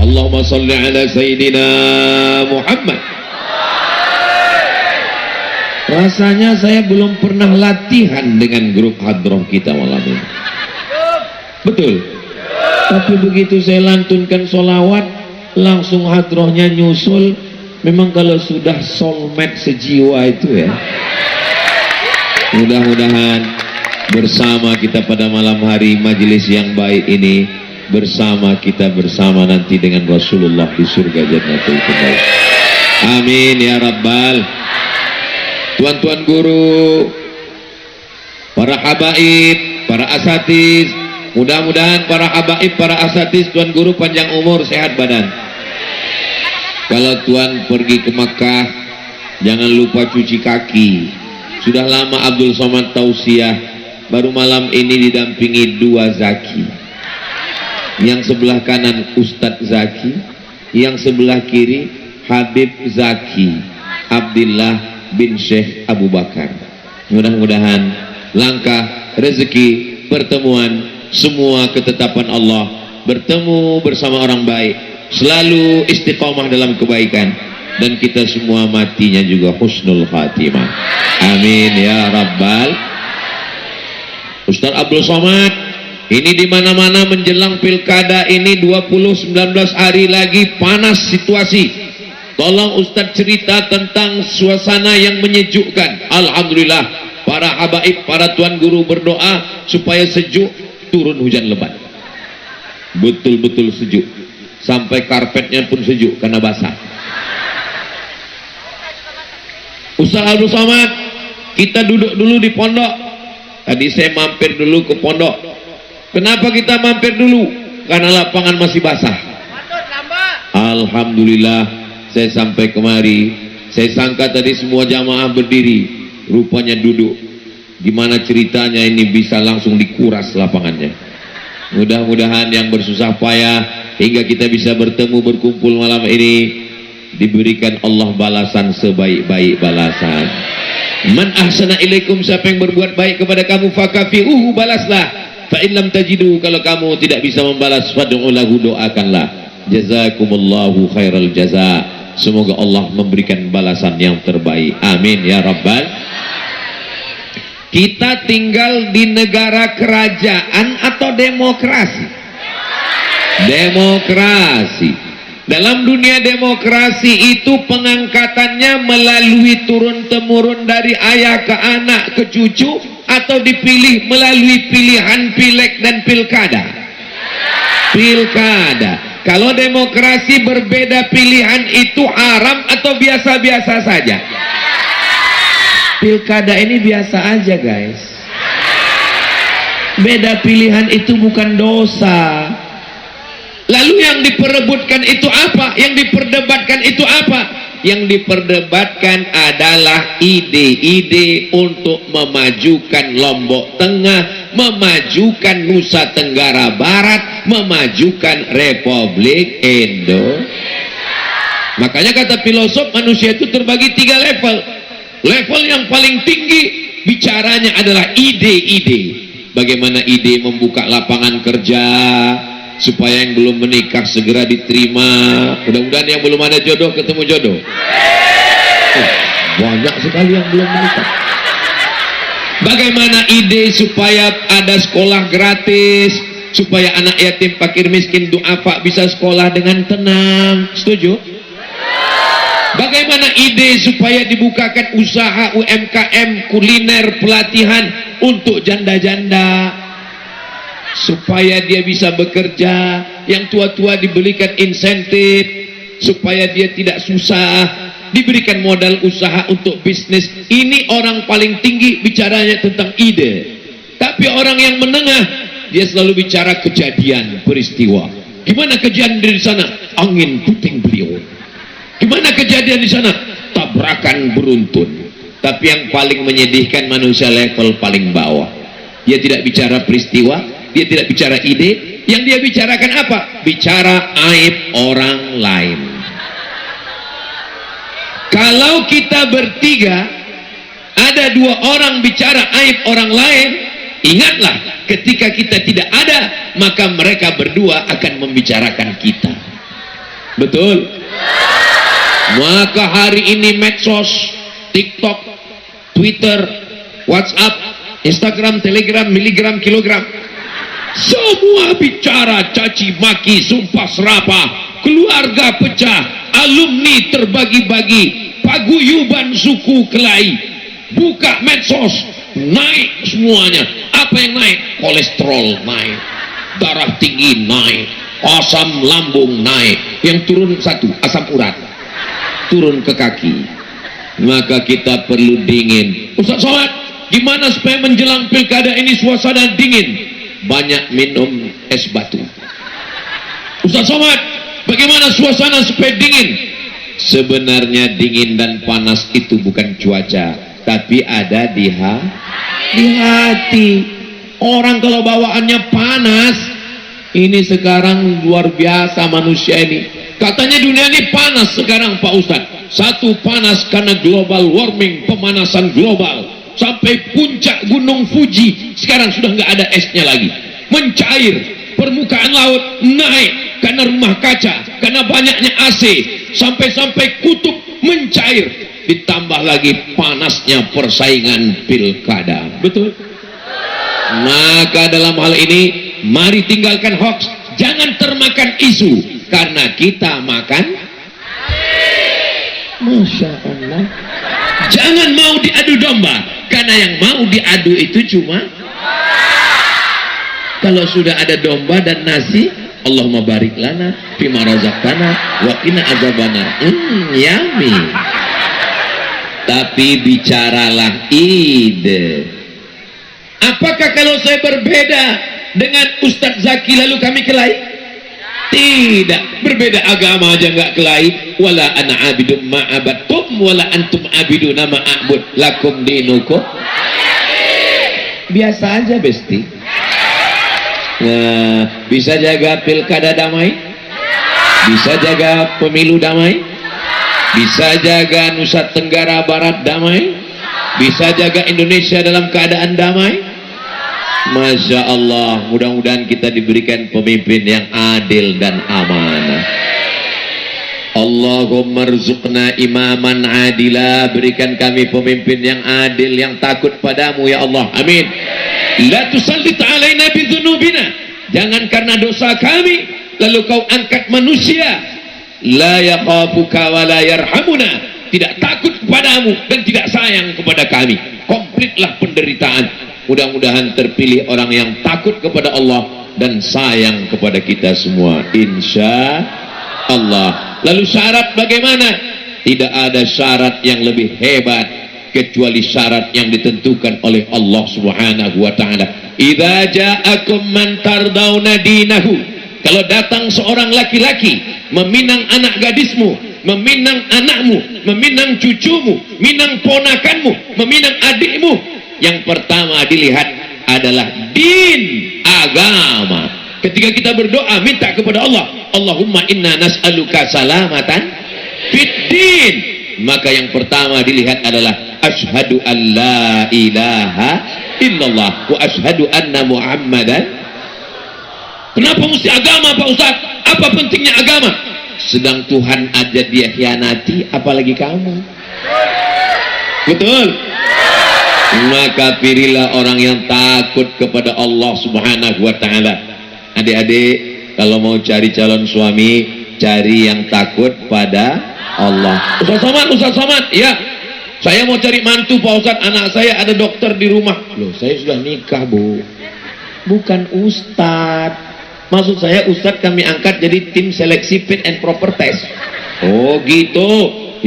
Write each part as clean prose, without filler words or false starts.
Allahumma salli ala Sayyidina Muhammad. Rasanya saya belum pernah latihan dengan grup hadroh kita malam ini. Betul? Tapi begitu saya lantunkan sholawat, langsung hadrohnya nyusul. Memang kalau sudah soulmate sejiwa itu ya. Mudah-mudahan bersama kita pada malam hari majelis yang baik ini, bersama kita bersama nanti dengan Rasulullah di surga Jannatul Firdaus. Amin ya Rabbal. Tuan-tuan guru, para habaib, para asatiz, mudah-mudahan para habaib, para asatiz, tuan guru panjang umur, sehat badan. Kalau tuan pergi ke Makkah, jangan lupa cuci kaki. Sudah lama Abdul Somad tausiah, baru malam ini didampingi dua zaki. Yang sebelah kanan Ustadz Zaki, yang sebelah kiri Habib Zaki Abdillah bin Syekh Abu Bakar. Mudah-mudahan langkah rezeki pertemuan semua ketetapan Allah, bertemu bersama orang baik, selalu istiqomah dalam kebaikan, dan kita semua matinya juga husnul khatimah. Amin ya Rabbal. Ustaz Abdul Somad, ini di mana-mana menjelang pilkada ini 19 hari lagi panas situasi. Tolong Ustaz cerita tentang suasana yang menyejukkan. Alhamdulillah, para habaib, para tuan guru berdoa supaya sejuk, turun hujan lebat. Betul-betul sejuk. Sampai karpetnya pun sejuk karena basah. Ustaz Abdul Somad, kita duduk dulu di pondok. Tadi saya mampir dulu ke pondok. Kenapa kita mampir dulu? Karena lapangan masih basah. Alhamdulillah, saya sampai kemari. Saya sangka tadi semua jamaah berdiri, rupanya duduk. Gimana ceritanya ini bisa langsung dikuras lapangannya? Mudah-mudahan yang bersusah payah hingga kita bisa bertemu berkumpul malam ini, diberikan Allah balasan sebaik-baik balasan. Man ahsana ilaikum, siapa yang berbuat baik kepada kamu fakafi'uhu, balaslah. Fa in lam tajidu, kalau kamu tidak bisa membalas, fad'u lahu, doakanlah. Jazakumullahu khairal jaza, semoga Allah memberikan balasan yang terbaik. Amin ya Rabbal. Kita tinggal di negara kerajaan atau demokrasi? Demokrasi. Dalam dunia demokrasi itu pengangkatannya melalui turun-temurun dari ayah ke anak ke cucu, atau dipilih melalui pilihan pileg dan pilkada? Pilkada. Kalau demokrasi berbeda pilihan itu haram atau biasa-biasa saja? Pilkada ini biasa aja guys. Beda pilihan itu bukan dosa. Lalu yang diperebutkan itu apa? Yang diperdebatkan itu apa? Yang diperdebatkan adalah ide-ide untuk memajukan Lombok Tengah, memajukan Nusa Tenggara Barat, memajukan Republik Indonesia. Makanya kata filosof, manusia itu terbagi 3 level. Level yang paling tinggi bicaranya adalah ide-ide. Bagaimana ide membuka lapangan kerja supaya yang belum menikah segera diterima. Mudah-mudahan yang belum ada jodoh ketemu jodoh. Banyak sekali yang belum menikah. Bagaimana ide supaya ada sekolah gratis, supaya anak yatim, fakir, miskin, duafa bisa sekolah dengan tenang. Setuju? Bagaimana ide supaya dibukakan usaha UMKM, kuliner, pelatihan untuk janda-janda, supaya dia bisa bekerja, yang tua-tua diberikan insentif supaya dia tidak susah, diberikan modal usaha untuk bisnis. Ini orang paling tinggi bicaranya tentang ide. Tapi orang yang menengah, dia selalu bicara kejadian, peristiwa. Gimana kejadian di sana? Angin puting beliung. Gimana kejadian di sana? Tabrakan beruntun. Tapi yang paling menyedihkan manusia level paling bawah. Dia tidak bicara peristiwa, dia tidak bicara ide. Yang dia bicarakan apa? Bicara aib orang lain. Kalau kita bertiga, ada 2 orang bicara aib orang lain, ingatlah, ketika kita tidak ada, maka mereka berdua akan membicarakan kita. Betul. Maka hari ini medsos, TikTok, Twitter, WhatsApp, Instagram, Telegram, miligram, kilogram, semua bicara caci maki, sumpah serapah, keluarga pecah, alumni terbagi-bagi, paguyuban suku kelahi. Buka medsos, naik semuanya. Apa yang naik? Kolesterol naik, darah tinggi naik, asam lambung naik. Yang turun satu, asam urat turun ke kaki. Maka kita perlu dingin. Ustaz Somad, gimana supaya menjelang pilkada ini suasana dingin? Banyak minum es batu. Ustaz Somad, bagaimana suasana supaya dingin? Sebenarnya dingin dan panas itu bukan cuaca, tapi ada di hati. Orang kalau bawaannya panas, ini sekarang luar biasa manusia ini. Katanya dunia ini panas sekarang Pak Ustadz. Satu, panas karena global warming, pemanasan global. Sampai puncak gunung Fuji sekarang sudah nggak ada esnya lagi, mencair. Permukaan laut naik karena rumah kaca, karena banyaknya AC. Sampai-sampai kutub mencair. Ditambah lagi panasnya persaingan pilkada. Betul? Maka dalam hal ini mari tinggalkan hoax, jangan termakan isu. Karena kita makan, Masya Allah. Jangan mau diadu domba, karena yang mau diadu itu cuma kalau sudah ada domba dan nasi, Allahumma barik lana fima razaqtana wa qina azabannar. Yummy. Tapi bicaralah ide. Apakah kalau saya berbeda dengan Ustadz Zaki lalu kami kelahi? Tidak, berbeda agama aja nggak kelahi. Wala ana abidum ma'abattum wala antum abiduna ma'abud lakum dinukum. Biasa aja besti. Nah, bisa jaga pilkada damai, bisa jaga pemilu damai, bisa jaga Nusa Tenggara Barat damai, bisa jaga Indonesia dalam keadaan damai. Masya Allah, mudah-mudahan kita diberikan pemimpin yang adil dan amanah. Allahumma rzuqna imaman adila, berikan kami pemimpin yang adil, yang takut padamu ya Allah, amin. La tusallit alaina bidzunubina, jangan karena dosa kami lalu kau angkat manusia. La yakhafuka wa la yarhamuna, tidak takut kepadamu dan tidak sayang kepada kami. Komplitlah penderitaan. Mudah-mudahan terpilih orang yang takut kepada Allah dan sayang kepada kita semua, insya Allah. Lalu syarat bagaimana? Tidak ada syarat yang lebih hebat kecuali syarat yang ditentukan oleh Allah Subhanahu wa ta'ala. Idza ja'akum man tardawna dinahu, kalau datang seorang laki-laki meminang anak gadismu, meminang anakmu, meminang cucumu, meminang ponakanmu, meminang adikmu, yang pertama dilihat adalah din, agama. Ketika kita berdoa minta kepada Allah, Allahumma inna nas'aluka salamatan fid din, maka yang pertama dilihat adalah asyhadu an la ilaha illallah wa asyhadu anna muhammadan. Kenapa mesti agama Pak Ustaz? Apa pentingnya agama? Sedang Tuhan aja dia khianati, apalagi kamu. Betul? Maka pilihlah orang yang takut kepada Allah Subhanahu wa ta'ala. Adik-adik, kalau mau cari calon suami, cari yang takut pada Allah. Ustaz Somad, ya, saya mau cari mantu Pak Ustaz, anak saya ada dokter di rumah. Loh, saya sudah nikah Bu, bukan Ustaz. Maksud saya Ustaz kami angkat jadi tim seleksi fit and proper test. Oh gitu,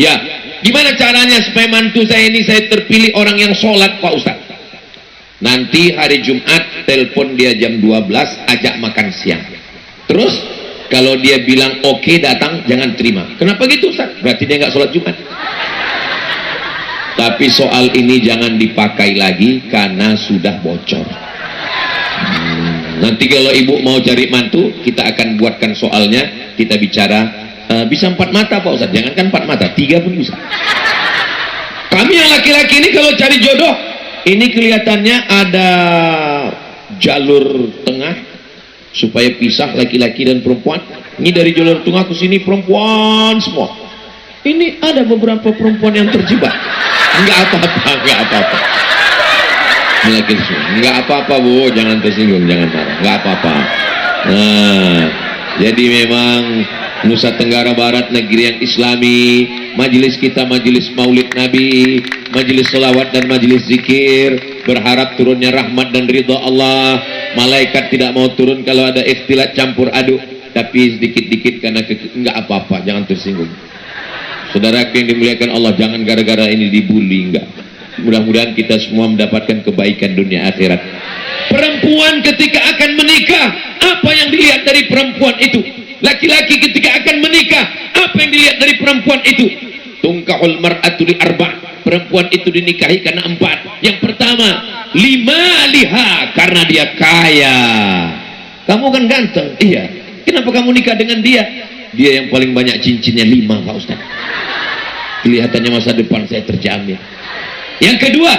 ya. Gimana caranya supaya mantu saya ini saya terpilih orang yang sholat Pak Ustaz? Nanti hari Jumat telepon dia jam 12, ajak makan siang. Terus kalau dia bilang oke datang, jangan terima. Kenapa gitu Ustaz? Berarti dia nggak sholat Jumat. Tapi soal ini jangan dipakai lagi karena sudah bocor. Nanti kalau ibu mau cari mantu, kita akan buatkan soalnya, kita bicara. Bisa 4 mata Pak Ustaz, jangankan 4 mata, 3 pun bisa. Kami yang laki-laki ini kalau cari jodoh, ini kelihatannya ada jalur tengah supaya pisah laki-laki dan perempuan. Ini dari jalur tengah ke sini perempuan semua. Ini ada beberapa perempuan yang terjebak. Enggak apa-apa, enggak apa-apa. Enggak apa-apa Bu, jangan tersinggung, jangan marah. Enggak apa-apa. Nah, jadi memang Nusa Tenggara Barat negeri yang islami, majelis kita majelis maulid Nabi, majelis selawat dan majelis zikir, berharap turunnya rahmat dan ridha Allah. Malaikat tidak mau turun kalau ada ikhtilat campur aduk, tapi sedikit-dikit karena enggak apa-apa, jangan tersinggung. Saudara yang dimuliakan Allah, jangan gara-gara ini dibully, enggak. Mudah-mudahan kita semua mendapatkan kebaikan dunia akhirat. Perempuan ketika akan menikah, apa yang dilihat dari perempuan itu? Laki-laki ketika akan menikah, apa yang dilihat dari perempuan itu? Tungkahul mar'atu li arba'. Perempuan itu dinikahi karena 4. Yang pertama, limaliha, karena dia kaya. Kamu kan ganteng, iya. Kenapa kamu nikah dengan dia? Dia yang paling banyak cincinnya 5, Pak Ustaz. Kelihatannya masa depan saya terjamin. Yang kedua,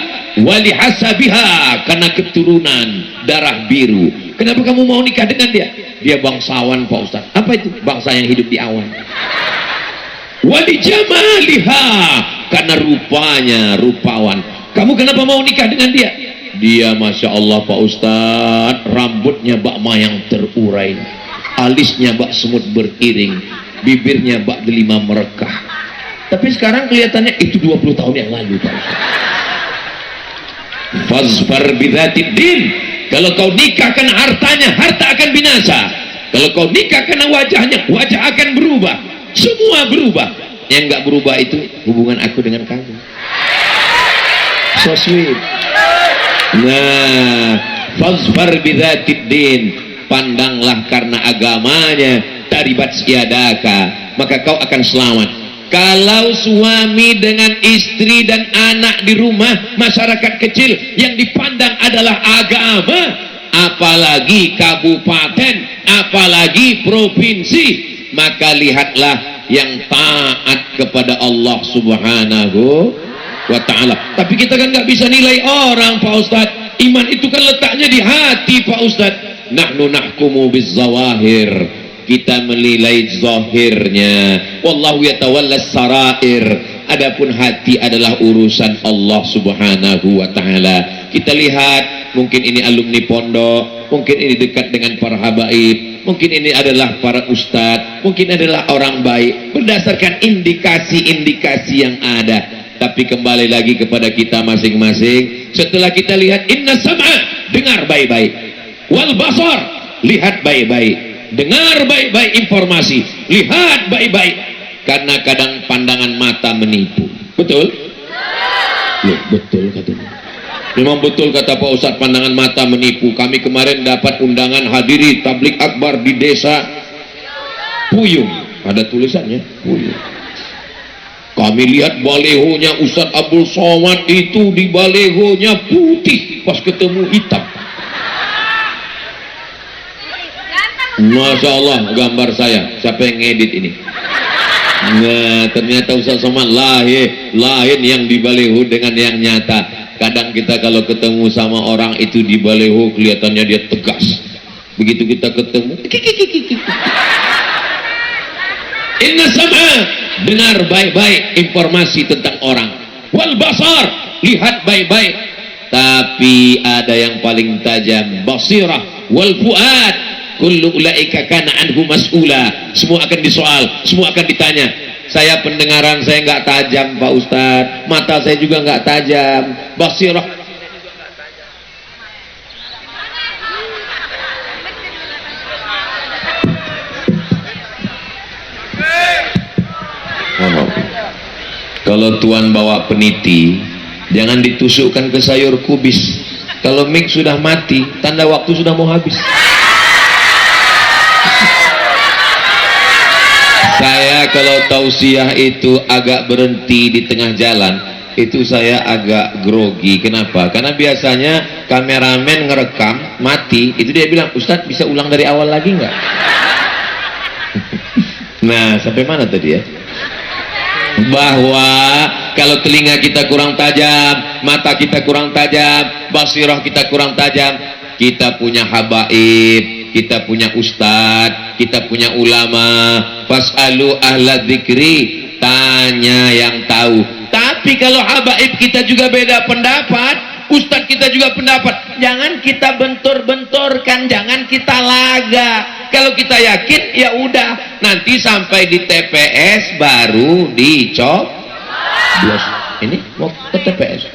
wali hasabiha, karena keturunan darah biru. Kenapa kamu mau nikah dengan dia? Dia bangsawan, Pak Ustaz. Apa itu? Bangsa yang hidup di awan. Wali jamaliha, karena rupanya rupawan. Kamu kenapa mau nikah dengan dia? Dia Masya Allah Pak Ustaz, rambutnya bak mayang terurai, alisnya bak semut beriring, bibirnya bak delima merekah. Tapi sekarang kelihatannya itu 20 tahun yang lalu, Pak Ustaz. Fazfar bidzatid din. Kalau kau nikah karena hartanya, harta akan binasa. Kalau kau nikah karena wajahnya, wajah akan berubah. Semua berubah. Yang enggak berubah itu hubungan aku dengan kamu. So sweet. Nah, fazfar bidzatid din. Pandanglah karena agamanya. Taribat siadaka, maka kau akan selamat. Kalau suami dengan istri dan anak di rumah, masyarakat kecil yang dipandang adalah agama, apalagi kabupaten, apalagi provinsi, maka lihatlah yang taat kepada Allah Subhanahu wa ta'ala. Tapi kita kan nggak bisa nilai orang, Pak Ustadz. Iman itu kan letaknya di hati, Pak Ustadz. Nahnu nahkumu bizzawahir, kita menilai zahirnya. Wallahu yatawallas sarair. Adapun hati adalah urusan Allah Subhanahu wa ta'ala. Kita lihat, mungkin ini alumni pondok, mungkin ini dekat dengan para habaib, mungkin ini adalah para ustadz, mungkin adalah orang baik, berdasarkan indikasi-indikasi yang ada. Tapi kembali lagi kepada kita masing-masing. Setelah kita lihat, inna sam'a, dengar baik-baik, wal basar, lihat baik-baik, dengar baik-baik informasi, lihat baik-baik. Karena kadang pandangan mata menipu. Betul? Loh, betul katanya. Memang betul kata Pak Ustadz, pandangan mata menipu. Kami kemarin dapat undangan hadiri tablik akbar di desa Puyung. Ada tulisannya, Puyung. Kami lihat balehonya Ustadz Abdul Somad itu, di balehonya putih, pas ketemu hitam. Masya Allah, gambar saya. Siapa yang ngedit ini? Nah, ternyata Ustaz Somad lain yang di baleho dengan yang nyata. Kadang kita kalau ketemu sama orang itu di baleho kelihatannya dia tegas. Begitu kita ketemu, inna sam'a, dengar baik-baik informasi tentang orang. Wal basar, lihat baik-baik. Tapi ada yang paling tajam, basirah. Wal fuad, kullu ulaika kana anhu mas'ula. Semua akan disoal, semua akan ditanya. Saya pendengaran saya nggak tajam, Pak Ustadz. Mata saya juga nggak tajam. Basirah. Kalau tuan bawa peniti, jangan ditusukkan ke sayur kubis. Kalau mic sudah mati, tanda waktu sudah mau habis. Saya kalau tausiah itu agak berhenti di tengah jalan, itu saya agak grogi. Kenapa? Karena biasanya kameramen ngerekam mati, itu dia bilang, Ustadz bisa ulang dari awal lagi nggak? Nah, sampai mana tadi ya? Bahwa kalau telinga kita kurang tajam, mata kita kurang tajam, basirah kita kurang tajam, kita punya habaib, kita punya ustadz, kita punya ulama. Fas'alu ahla dzikri, tanya yang tahu. Tapi kalau habaib kita juga beda pendapat, ustadz kita juga pendapat, jangan kita bentur-benturkan, jangan kita laga. Kalau kita yakin ya udah, nanti sampai di TPS baru dicoblos. Ini mau ke TPS,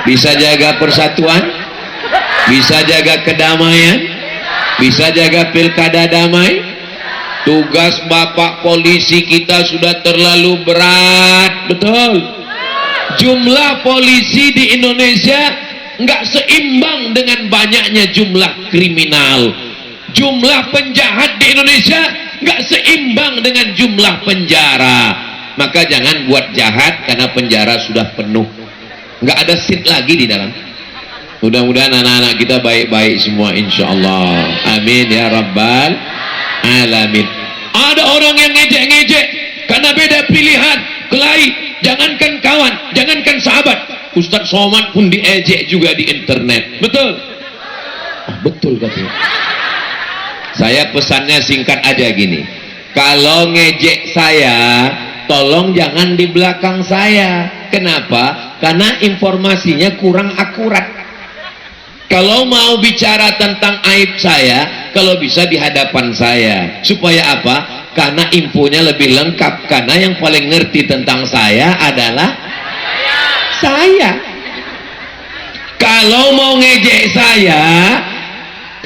bisa jaga persatuan, bisa jaga kedamaian, bisa jaga pilkada damai. Tugas Bapak polisi kita sudah terlalu berat, betul. Jumlah polisi di Indonesia nggak seimbang dengan banyaknya jumlah kriminal. Jumlah penjahat di Indonesia nggak seimbang dengan jumlah penjara. Maka jangan buat jahat karena penjara sudah penuh, nggak ada seat lagi di dalam. Mudah-mudahan anak-anak kita baik-baik semua, insya Allah. Amin ya rabbal alamin. Ada orang yang ngejek-ngejek karena beda pilihan, kelahi. Jangankan kawan, jangankan sahabat, Ustadz Somad pun diejek juga di internet. Betul? Betul katanya. Saya pesannya singkat aja gini, kalau ngejek saya, tolong jangan di belakang saya. Kenapa? Karena informasinya kurang akurat. Kalau mau bicara tentang aib saya, kalau bisa di hadapan saya. Supaya apa? Karena infonya lebih lengkap. Karena yang paling ngerti tentang saya adalah saya. Kalau mau ngejek saya,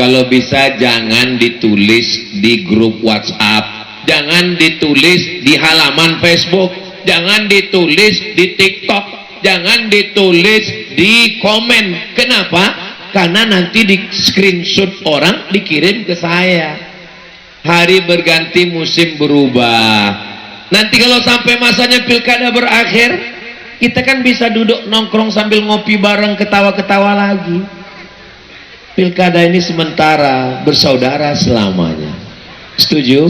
kalau bisa jangan ditulis di grup WhatsApp, jangan ditulis di halaman Facebook, jangan ditulis di TikTok, jangan ditulis di komen. Kenapa? Karena nanti di screenshot orang dikirim ke saya. Hari berganti, musim berubah. Nanti kalau sampai masanya pilkada berakhir, kita kan bisa duduk nongkrong sambil ngopi bareng, ketawa-ketawa lagi. Pilkada ini sementara, bersaudara selamanya. Setuju?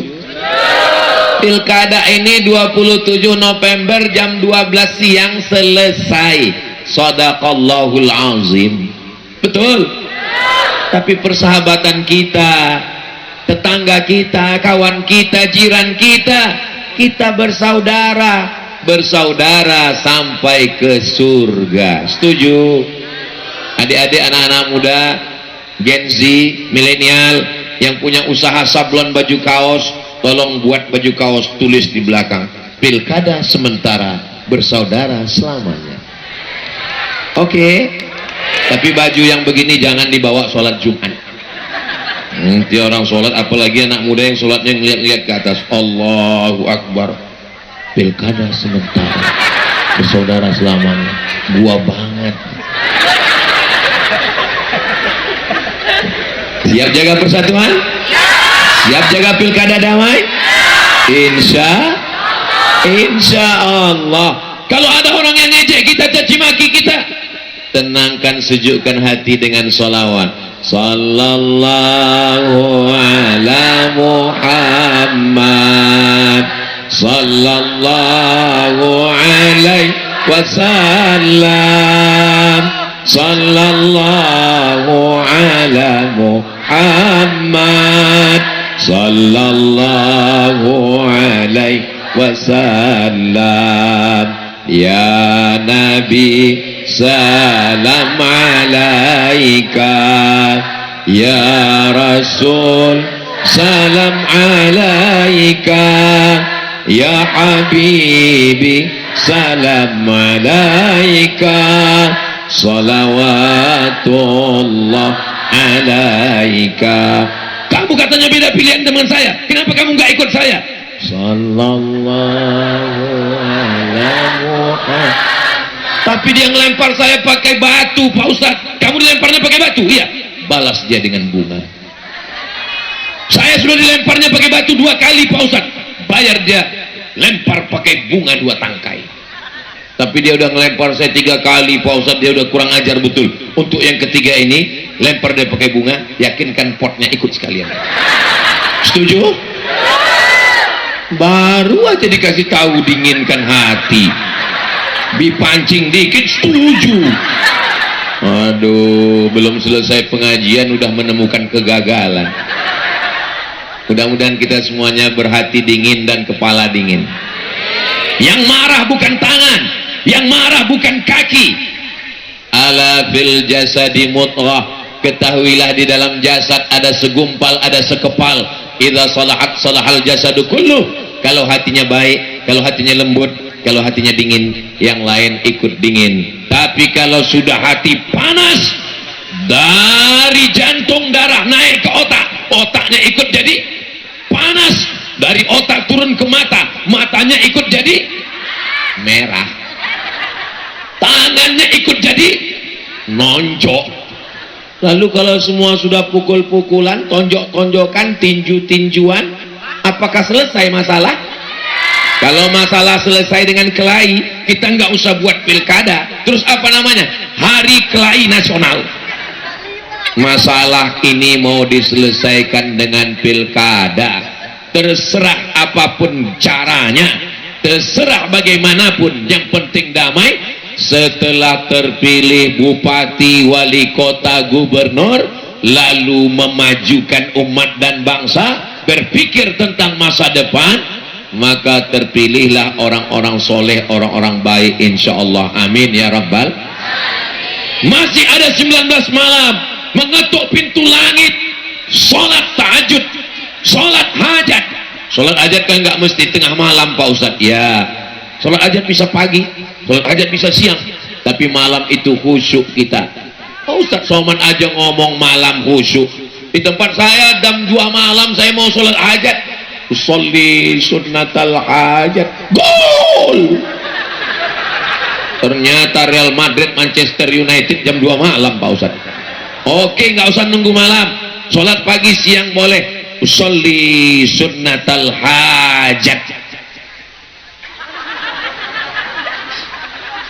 Pilkada ini 27 November jam 12 siang selesai. Shadaqallahul azim. Betul? Tapi persahabatan kita, tetangga kita, kawan kita, jiran kita, kita bersaudara, bersaudara sampai ke surga. Setuju? Adik-adik, anak-anak muda, Gen Z, milenial yang punya usaha sablon baju kaos, tolong buat baju kaos, tulis di belakang, pilkada sementara, bersaudara selamanya. Oke? Tapi baju yang begini jangan dibawa sholat Jumat. Nanti orang sholat, apalagi anak muda yang sholatnya ngeliat-ngeliat ke atas. Allahu Akbar. Pilkada sementara, bersaudara selamanya. Gua banget. Siap jaga persatuan? Siap jaga pilkada damai? Insya Allah. Kalau ada orang yang ngejek kita, caci maki kita, tenangkan, sejukkan hati dengan sholawat. Sallallahu ala Muhammad, sallallahu alaihi wasallam, sallallahu ala Muhammad, sallallahu alaihi wasallam. Ya Nabi, salam alaika. Ya Rasul, salam alaika. Ya Habibi, salam alaika. Salawatullah alaika. Kamu katanya beda pilihan dengan saya, kenapa kamu nggak ikut saya? Sallallahu alaihi wasallam. Tapi dia ngelempar saya pakai batu, Pak Ustadz. Kamu dilemparnya pakai batu? Iya. Balas dia dengan bunga. Saya sudah dilemparnya pakai batu 2 kali, Pak Ustadz. Bayar dia, lempar pakai bunga 2 tangkai. Tapi dia udah ngelempar saya 3 kali, Pak Ustadz. Dia udah kurang ajar betul. Untuk yang ketiga ini, lempar dia pakai bunga, yakinkan potnya ikut sekalian. Setuju? Baru aja dikasih tahu, dinginkan hati. Dipancing dikit, setuju. Aduh, belum selesai pengajian udah menemukan kegagalan. Mudah-mudahan kita semuanya berhati dingin dan kepala dingin. Yang marah bukan tangan, yang marah bukan kaki. Ala fil jasadi mudghah, ketahuilah di dalam jasad ada segumpal, ada sekepal. Idza salahat salahal jasadu kulluh. Kalau hatinya baik, kalau hatinya lembut, kalau hatinya dingin, yang lain ikut dingin. Tapi kalau sudah hati panas, dari jantung darah naik ke otak, otaknya ikut jadi panas, dari otak turun ke mata, matanya ikut jadi merah, tangannya ikut jadi nonjok. Lalu kalau semua sudah pukul-pukulan, tonjok-tonjokan, tinju-tinjuan, apakah selesai masalah? Kalau masalah selesai dengan kelahi, kita nggak usah buat pilkada. Terus apa namanya? Hari Kelahi Nasional. Masalah ini mau diselesaikan dengan pilkada, terserah apapun caranya, terserah bagaimanapun, yang penting damai. Setelah terpilih bupati, wali kota, gubernur, lalu memajukan umat dan bangsa, berpikir tentang masa depan, maka terpilihlah orang-orang soleh, orang-orang baik, insyaallah. Amin ya rabbal. Masih ada 19 malam mengetuk pintu langit, sholat tahajud, sholat hajat. Sholat hajat kan nggak mesti tengah malam Pak Ustadz. Ya, sholat hajat bisa pagi, sholat hajat bisa siang, tapi malam itu khusyuk kita. Pak Ustadz Somad aja ngomong malam khusyuk. Di tempat saya jam 2 malam saya mau sholat hajat, usolli sunnatal hajat, gol. Ternyata Real Madrid Manchester United jam 2 malam Pak Ustadz. Oke, nggak usah nunggu malam, sholat pagi siang boleh. Usolli sunnatal hajat.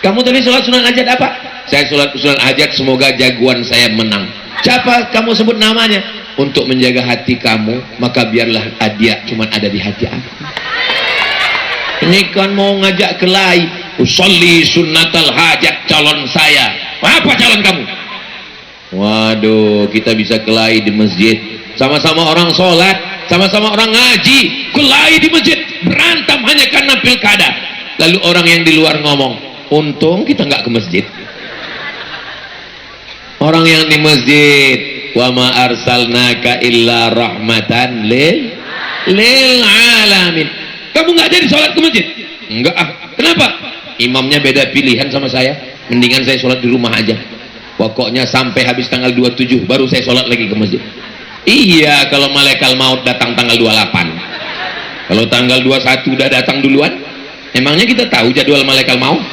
Kamu tadi sholat sunat hajat apa? Saya sholat sunat hajat semoga jagoan saya menang. Siapa kamu sebut namanya? Untuk menjaga hati kamu, maka biarlah dia cuma ada di hati aku. Ini kan mau ngajak kelahi. Usolli sunnatal hajat calon saya. Apa calon kamu? Waduh, kita bisa kelahi di masjid. Sama-sama orang sholat, sama-sama orang ngaji, kelahi di masjid, berantem hanya karena pilkada. Lalu orang yang di luar ngomong, untung kita nggak ke masjid. Orang yang di masjid, wa ma arsalnaka illa rahmatan lil alamin. Kamu nggak jadi sholat ke masjid? Enggak ah. Kenapa? Imamnya beda pilihan sama saya. Mendingan saya sholat di rumah aja. Pokoknya sampai habis tanggal 27 baru saya sholat lagi ke masjid. Iya, kalau malaikat maut datang tanggal 28. Kalau tanggal 21 udah datang duluan, emangnya kita tahu jadwal malaikat maut?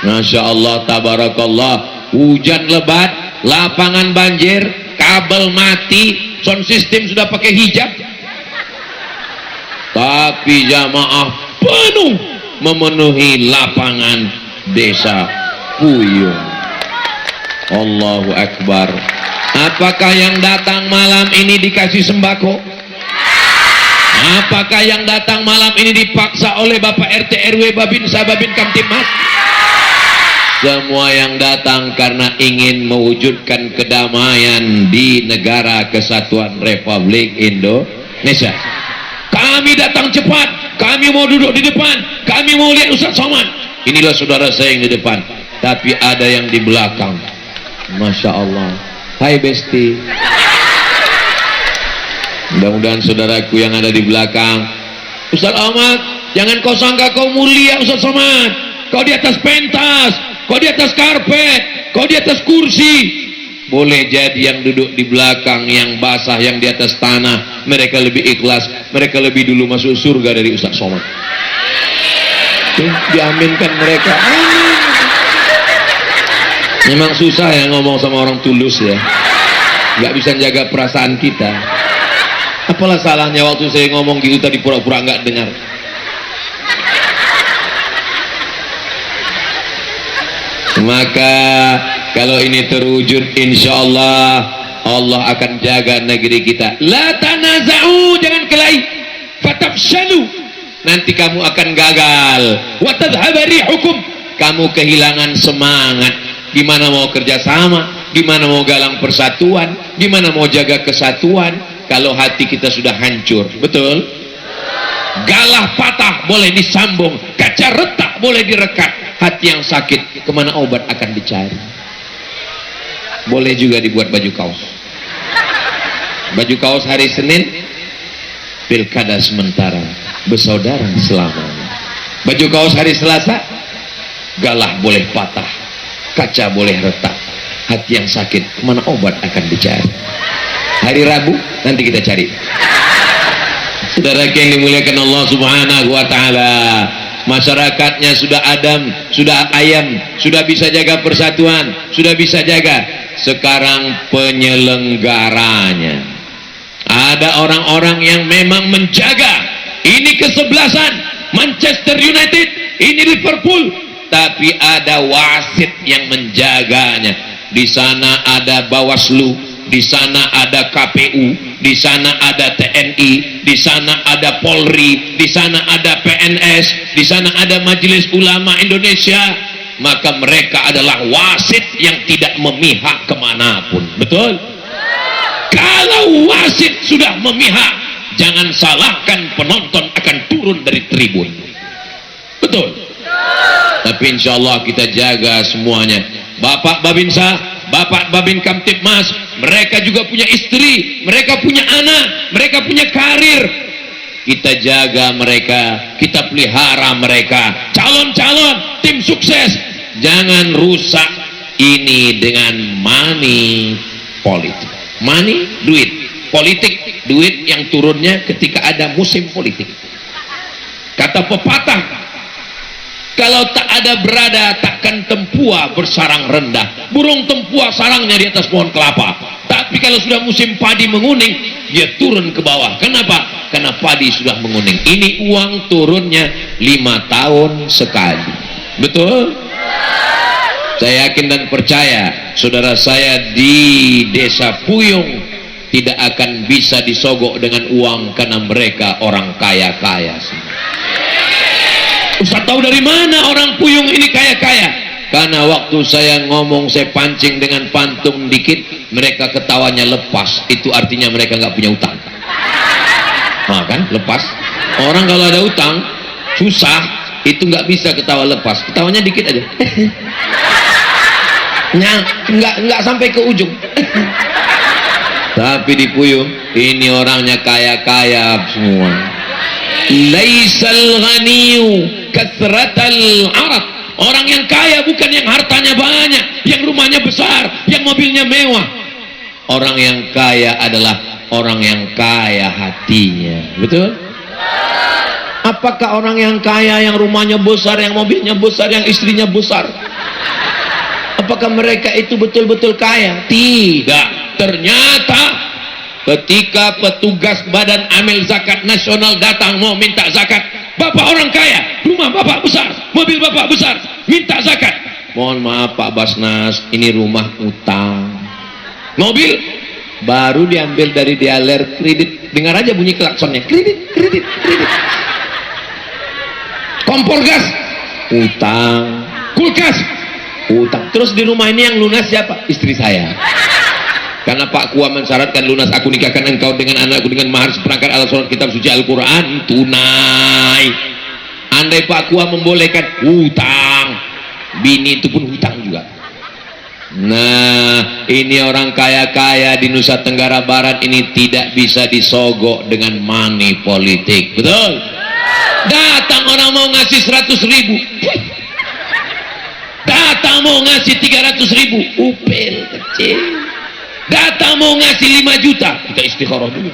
Masya Allah, tabarakallah. Hujan lebat, lapangan banjir, kabel mati, sound system sudah pakai hijab, tapi jamaah penuh memenuhi lapangan desa Puyuh. Allahu Akbar. Apakah yang datang malam ini dikasih sembako? Apakah yang datang malam ini dipaksa oleh Bapak RT RW Babinsa Babin Kamtibmas? Semua yang datang karena ingin mewujudkan kedamaian di negara kesatuan Republik Indonesia. Kami datang cepat, kami mau duduk di depan, kami mau lihat Ustaz Somad. Inilah saudara saya yang di depan, tapi ada yang di belakang. Masya Allah. Hai Besti. Mudah-mudahan saudaraku yang ada di belakang, Ustaz Ahmad, jangan kau sangka kau mulia Ustaz Somad. Kau di atas pentas, kau di atas karpet, kau di atas kursi. Boleh jadi yang duduk di belakang, yang basah, yang di atas tanah, mereka lebih ikhlas, mereka lebih dulu masuk surga dari Ustaz Somad. Diaminkan mereka. Memang susah ya ngomong sama orang tulus ya, nggak bisa jaga perasaan kita. Apalah salahnya waktu saya ngomong gitu tadi pura-pura nggak dengar. Maka kalau ini terwujud, insya Allah Allah akan jaga negeri kita. La tanaza'u, jangan kelahi. Fatafshalu, nanti kamu akan gagal. Wa tadhhabu rihukum, kamu kehilangan semangat. Gimana mau kerjasama? Gimana mau galang persatuan? Gimana mau jaga kesatuan kalau hati kita sudah hancur? Betul? Galah patah boleh disambung, kaca retak boleh direkat. Hati yang sakit, kemana obat akan dicari? Boleh juga dibuat baju kaos. Baju kaos hari Senin, pilkada sementara, bersaudara selamanya. Baju kaos hari Selasa, galah boleh patah, kaca boleh retak. Hati yang sakit, kemana obat akan dicari? Hari Rabu, nanti kita cari. Saudara yang dimuliakan Allah Subhanahu wa Ta'ala, masyarakatnya sudah adam, sudah ayam, sudah bisa jaga persatuan, sudah bisa jaga. Sekarang penyelenggaranya, ada orang-orang yang memang menjaga. Ini kesebelasan Manchester United, ini Liverpool, tapi ada wasit yang menjaganya. Di sana ada Bawaslu, di sana ada KPU, di sana ada TNI, di sana ada Polri, di sana ada PNS, di sana ada Majelis Ulama Indonesia. Maka mereka adalah wasit yang tidak memihak kemanapun. Betul? Kalau wasit sudah memihak, jangan salahkan penonton akan turun dari tribun. Betul? Tapi insya Allah kita jaga semuanya. Bapak Babinsa, Bapak Babin Kamtibmas, mereka juga punya istri, mereka punya anak, mereka punya karir. Kita jaga mereka, kita pelihara mereka. Calon-calon tim sukses, jangan rusak ini dengan money politik. Money, duit. Politik, duit yang turunnya ketika ada musim politik. Kata pepatah, kalau tak ada berada, takkan tempua bersarang rendah. Burung tempua sarangnya di atas pohon kelapa. Tapi kalau sudah musim padi menguning, dia turun ke bawah. Kenapa? Karena padi sudah menguning. Ini uang turunnya 5 tahun sekali. Betul? Saya yakin dan percaya, saudara saya di desa Puyung tidak akan bisa disogok dengan uang karena mereka orang kaya-kaya. Ustaz tahu dari mana orang Puyung ini kaya-kaya? Karena waktu saya ngomong, saya pancing dengan pantun dikit, mereka ketawanya lepas. Itu artinya mereka nggak punya utang. Nah kan, lepas. Orang kalau ada utang, susah, itu nggak bisa ketawa lepas. Ketawanya dikit aja. Nggak sampai ke ujung. Tapi di Puyung, ini orangnya kaya-kaya semua. Laisal ghaniyu kathratal arad. Orang yang kaya bukan yang hartanya banyak, yang rumahnya besar, yang mobilnya mewah. Orang yang kaya adalah orang yang kaya hatinya. Betul? Apakah orang yang kaya, yang rumahnya besar, yang mobilnya besar, yang istrinya besar, apakah mereka itu betul-betul kaya? Tidak. Ternyata ketika petugas Badan Amil Zakat Nasional datang mau minta zakat, bapak orang kaya, rumah bapak besar, mobil bapak besar, minta zakat. Mohon maaf Pak Basnas, ini rumah utang. Mobil baru diambil dari dealer kredit. Dengar aja bunyi klaksonnya, kredit, kredit, kredit. Kompor gas, utang. Kulkas, utang. Terus di rumah ini yang lunas siapa? Istri saya. Karena Pak Kua mensyaratkan, lunas aku nikahkan engkau dengan anakku dengan mahar seperangkat alat sholat kitab suci Al-Quran tunai. Andai Pak Kua membolehkan, hutang, bini itu pun hutang juga. Nah, ini orang kaya-kaya di Nusa Tenggara Barat ini tidak bisa disogok dengan money politik. Betul? Datang orang mau ngasih 100.000, datang mau ngasih 300.000, upil kecil. Datang mau ngasih 5 juta, kita istikharah dulu.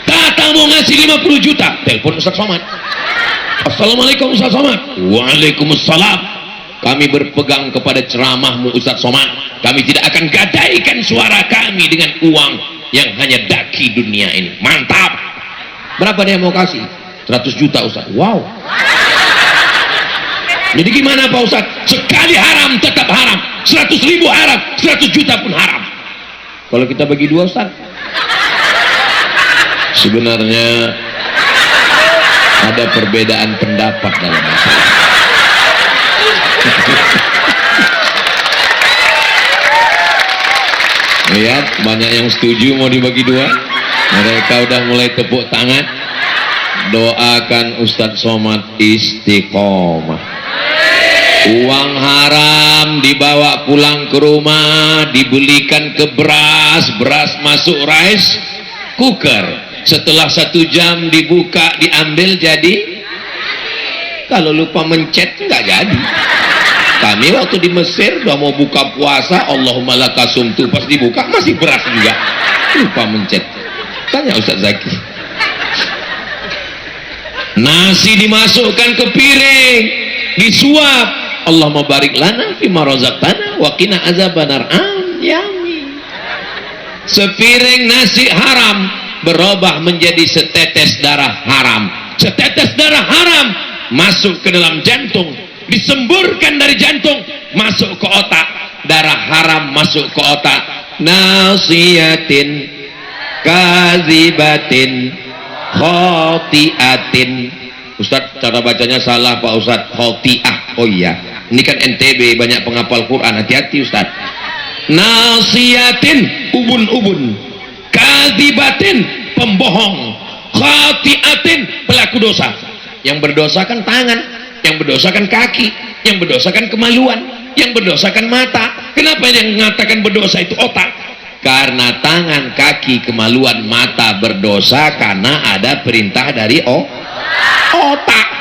Datang mau ngasih 50 juta, telepon Ustaz Somad. Assalamualaikum Ustaz Somad. Waalaikumsalam. Kami berpegang kepada ceramahmu Ustaz Somad. Kami tidak akan gadaikan suara kami dengan uang yang hanya daki dunia ini. Mantap. Berapa dia mau kasih? 100 juta Ustaz. Wow. Jadi gimana Pak Ustaz? Sekali haram tetap haram, 100.000 haram, 100 juta pun haram. Kalau kita bagi dua Ustaz, sebenarnya ada perbedaan pendapat dalam masalah. Lihat, banyak yang setuju mau dibagi dua. Mereka udah mulai tepuk tangan. Doakan Ustadz Somad istiqomah. Uang haram dibawa pulang ke rumah, dibelikan ke beras, beras masuk rice cooker. Setelah 1 jam dibuka, diambil jadi. Kalau lupa mencet nggak jadi. Kami waktu di Mesir udah mau buka puasa, Allahumma lakasumtu, pas dibuka masih beras juga, lupa mencet. Tanya Ustaz Zaki. Nasi dimasukkan ke piring, disuap. Allahumma barik lana fima razaqtana wa qina azabannar. Yummy. Sepiring nasi haram berubah menjadi setetes darah haram. Setetes darah haram masuk ke dalam jantung, disemburkan dari jantung masuk ke otak. Darah haram masuk ke otak. Nasiyatin kazibatin khotiatin. Ustadz, cara bacanya salah Pak Ustadz. Khotiah. Oh iya, ini kan NTB banyak penghafal Quran, hati-hati Ustadz. Nasiyatin, ubun-ubun. Kazibatin, pembohong. Khotiatin, pelaku dosa. Yang berdosa kan tangan, yang berdosa kan kaki, yang berdosa kan kemaluan, yang berdosa kan mata. Kenapa yang mengatakan berdosa itu otak? Karena tangan, kaki, kemaluan, mata berdosa karena ada perintah dari otak.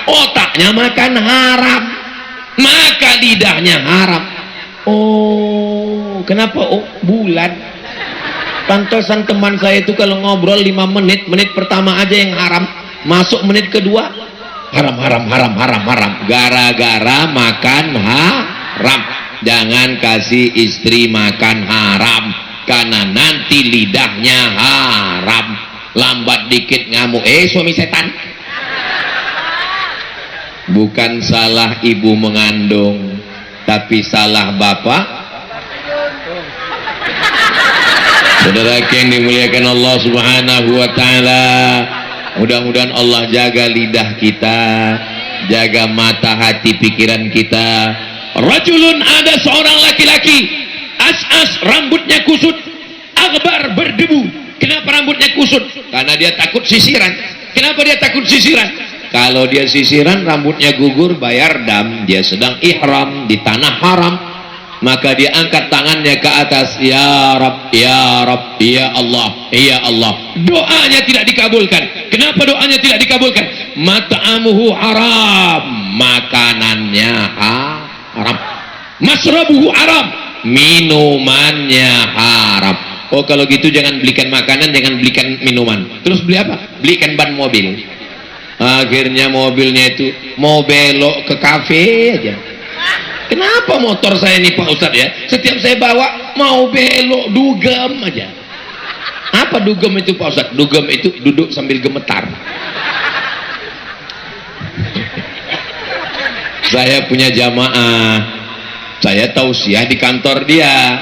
Otaknya makan haram, maka lidahnya haram. Oh, kenapa? Oh, bulan. Pantesan teman saya itu kalau ngobrol 5 menit, menit pertama aja yang haram, masuk menit kedua haram. Gara-gara makan haram. Jangan kasih istri makan haram, karena nanti lidahnya haram. Lambat dikit ngamuk, suami setan. Bukan salah ibu mengandung, tapi salah bapak. Saudara yang dimuliakan Allah Subhanahu wa taala, mudah-mudahan Allah jaga lidah kita, jaga mata, hati, pikiran kita. Rajulun, ada seorang laki-laki, as-as, rambutnya kusut, akbar, berdebu. Kenapa rambutnya kusut? Karena dia takut sisiran. Kenapa dia takut sisiran? Kalau dia sisiran rambutnya gugur, bayar dam. Dia sedang ihram di tanah haram, maka dia angkat tangannya ke atas, ya Rabb, ya Rabb, ya Allah, ya Allah. Doanya tidak dikabulkan. Kenapa doanya tidak dikabulkan? Mat'amuhu haram, makanannya haram. Masrabuhu haram, minumannya haram. Oh, kalau gitu jangan belikan makanan, jangan belikan minuman. Terus beli apa? Belikan ban mobil. Akhirnya mobilnya itu mau belok ke kafe aja. Kenapa motor saya ini Pak Ustadz ya, setiap saya bawa mau belok dugem aja. Apa dugem itu Pak Ustadz? Dugem itu duduk sambil gemetar. Saya punya jamaah, saya tausiah di kantor dia.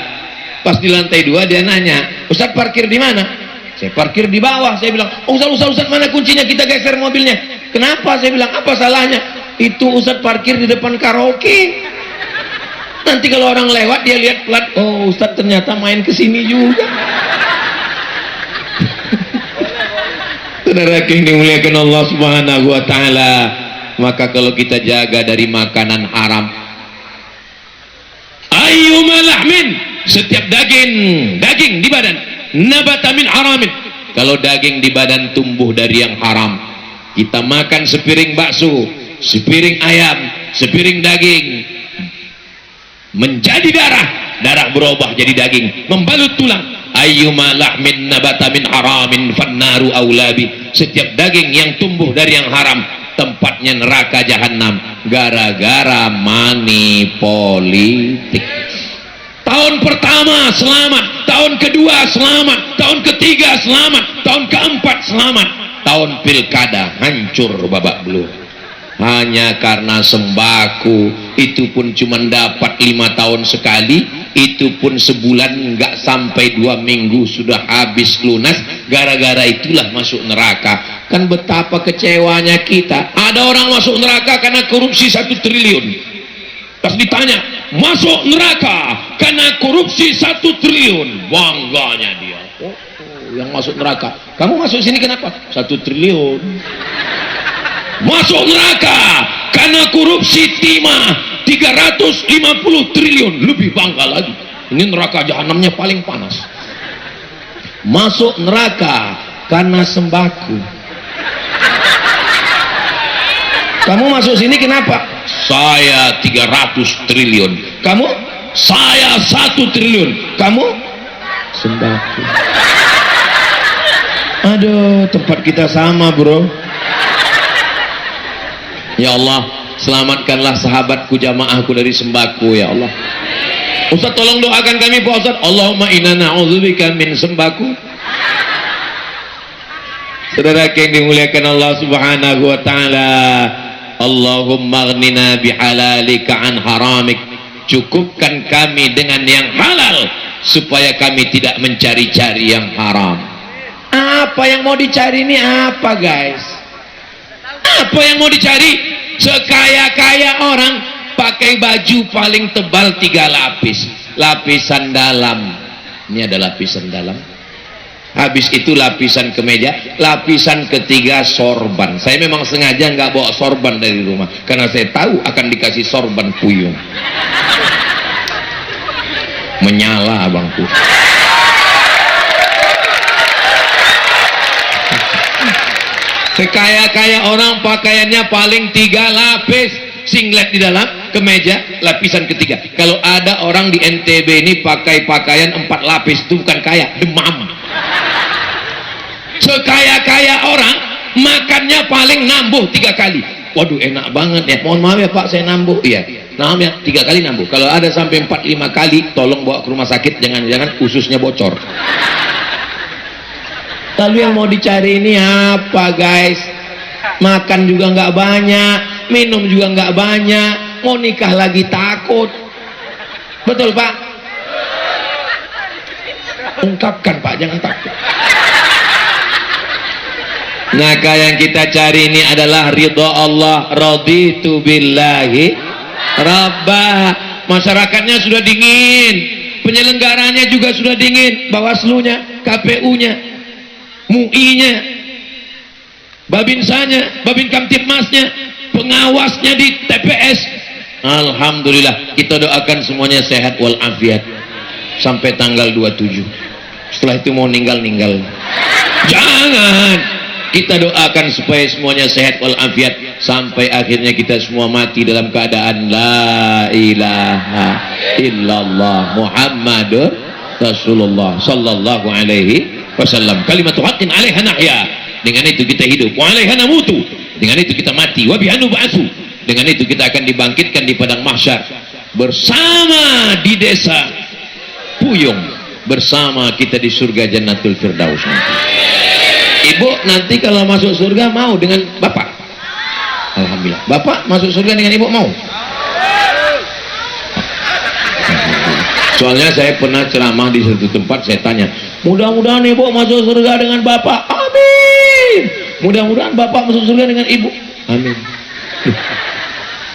Pas di lantai 2 dia nanya, Ustadz parkir di mana? Saya parkir di bawah. Saya bilang, Ustadz mana kuncinya, kita geser mobilnya. Kenapa? Saya bilang, apa salahnya? Itu Ustadz parkir di depan karaoke. Nanti kalau orang lewat dia lihat plat, oh Ustadz ternyata main kesini juga. Saudara yang dimuliakan Allah Subhanahu wa taala, maka kalau kita jaga dari makanan haram, ayyuma lahmin, setiap daging di badan, nabata min haramin, kalau daging di badan tumbuh dari yang haram, kita makan sepiring bakso, sepiring ayam, sepiring daging, menjadi darah berubah jadi daging, membalut tulang. Ayyuma lahmin nabata min haramin fannaru aulabi, setiap daging yang tumbuh dari yang haram tempatnya neraka jahanam, gara-gara money politik. Tahun pertama selamat, tahun kedua selamat, tahun ketiga selamat, tahun keempat selamat, tahun pilkada hancur babak belur. Hanya karena sembako, itu pun cuma dapat 5 tahun sekali, itu pun sebulan nggak sampai 2 minggu sudah habis lunas. Gara-gara itulah masuk neraka. Kan betapa kecewanya kita. Ada orang masuk neraka karena korupsi 1 triliun. Pas ditanya, masuk neraka karena korupsi 1 triliun. Bangganya dia. Oh, yang masuk neraka. Kamu masuk sini kenapa? 1 triliun. Masuk neraka karena korupsi timah 350 triliun. Lebih bangga lagi. Ini neraka jahanamnya paling panas. Masuk neraka karena sembako. Kamu masuk sini kenapa? Saya 300 triliun. Kamu? Saya 1 triliun. Kamu? Sembako. Aduh, tempat kita sama, bro. Ya Allah, selamatkanlah sahabatku, jamaahku dari sembako, ya Allah. Ustaz, tolong doakan kami, Pak Ustaz. Allahumma inna na'udzubika min sembako. Saudara yang dimuliakan Allah Subhanahu wa taala, Allahumma aghnina bihalalika an haramik. Cukupkan kami dengan yang halal supaya kami tidak mencari-cari yang haram. Apa yang mau dicari ini apa, guys? Apa yang mau dicari? Sekaya-kaya orang pakai baju paling tebal 3 lapis, lapisan dalam. Ini ada lapisan dalam. Habis itu lapisan kemeja, lapisan ketiga sorban. Saya memang sengaja nggak bawa sorban dari rumah karena saya tahu akan dikasih sorban puyung. Menyala abangku. Sekaya-kaya orang pakaiannya paling 3 lapis, singlet di dalam, kemeja, lapisan ketiga. Kalau ada orang di NTB ini pakai pakaian 4 lapis, itu bukan kaya, demam. Sekaya-kaya orang makannya paling nambuh 3 kali. Waduh, enak banget ya. Mohon maaf ya Pak, saya nambuh. Iya, nah ya 3 kali nambuh. Kalau ada sampai 4-5 kali, tolong bawa ke rumah sakit. Jangan-jangan ususnya bocor. Lalu yang mau dicari ini apa, guys? Makan juga nggak banyak, minum juga nggak banyak, mau nikah lagi takut. Betul Pak? Ungkapkan Pak, jangan takut. Maka yang kita cari ini adalah ridha Allah. Raditu billahi rabbah. Masyarakatnya sudah dingin, penyelenggaranya juga sudah dingin, Bawaslu-nya, KPU-nya, MUI-nya, Babinsanya, Babin Kamtipmasnya, pengawasnya di TPS. Alhamdulillah, kita doakan semuanya sehat walafiat sampai tanggal 27. Setelah itu mau ninggal. Jangan. Kita doakan supaya semuanya sehat walafiat sampai akhirnya kita semua mati dalam keadaan la ilaha illallah Muhammadur Rasulullah sallallahu alaihi wasallam. Kalimatu haqqin 'alaiha nahya. Dengan itu kita hidup. Wa 'alaiha namutu. Dengan itu kita mati. Wa biha nub'atsu. Dengan itu kita akan dibangkitkan di padang mahsyar bersama di desa Puyung, bersama kita di surga Jannatul Firdaus nanti. Ibu nanti kalau masuk surga mau dengan Bapak? Alhamdulillah. Bapak masuk surga dengan Ibu mau? Soalnya saya pernah ceramah di satu tempat, saya tanya, mudah-mudahan Ibu masuk surga dengan Bapak. Amin. Mudah-mudahan Bapak masuk surga dengan Ibu. Amin.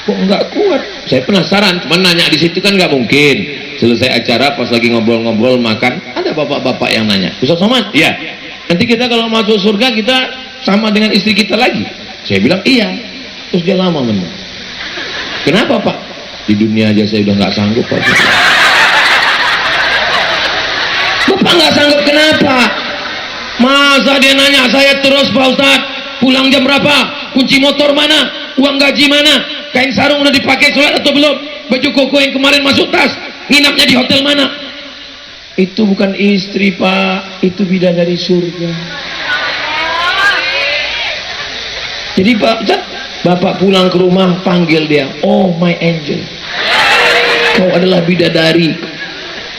Kok nggak kuat? Saya penasaran, cuma nanya di situ kan nggak mungkin. Selesai acara pas lagi ngobrol-ngobrol makan, ada bapak-bapak yang nanya, Ustaz Somad, iya. Nanti kita kalau masuk surga kita sama dengan istri kita lagi. Saya bilang iya. Terus dia lama menunggu. Kenapa Pak? Di dunia aja saya udah nggak sanggup Pak. Bapak nggak sanggup kenapa? Masa dia nanya saya terus Pak Ustadz, pulang jam berapa? Kunci motor mana? Uang gaji mana? Kain sarung udah dipakai sholat atau belum? Baju koko yang kemarin masuk tas, nginapnya di hotel mana? Itu bukan istri Pak, itu bidadari surga. Jadi Bapak pulang ke rumah, panggil dia, oh my angel, kau adalah bidadari.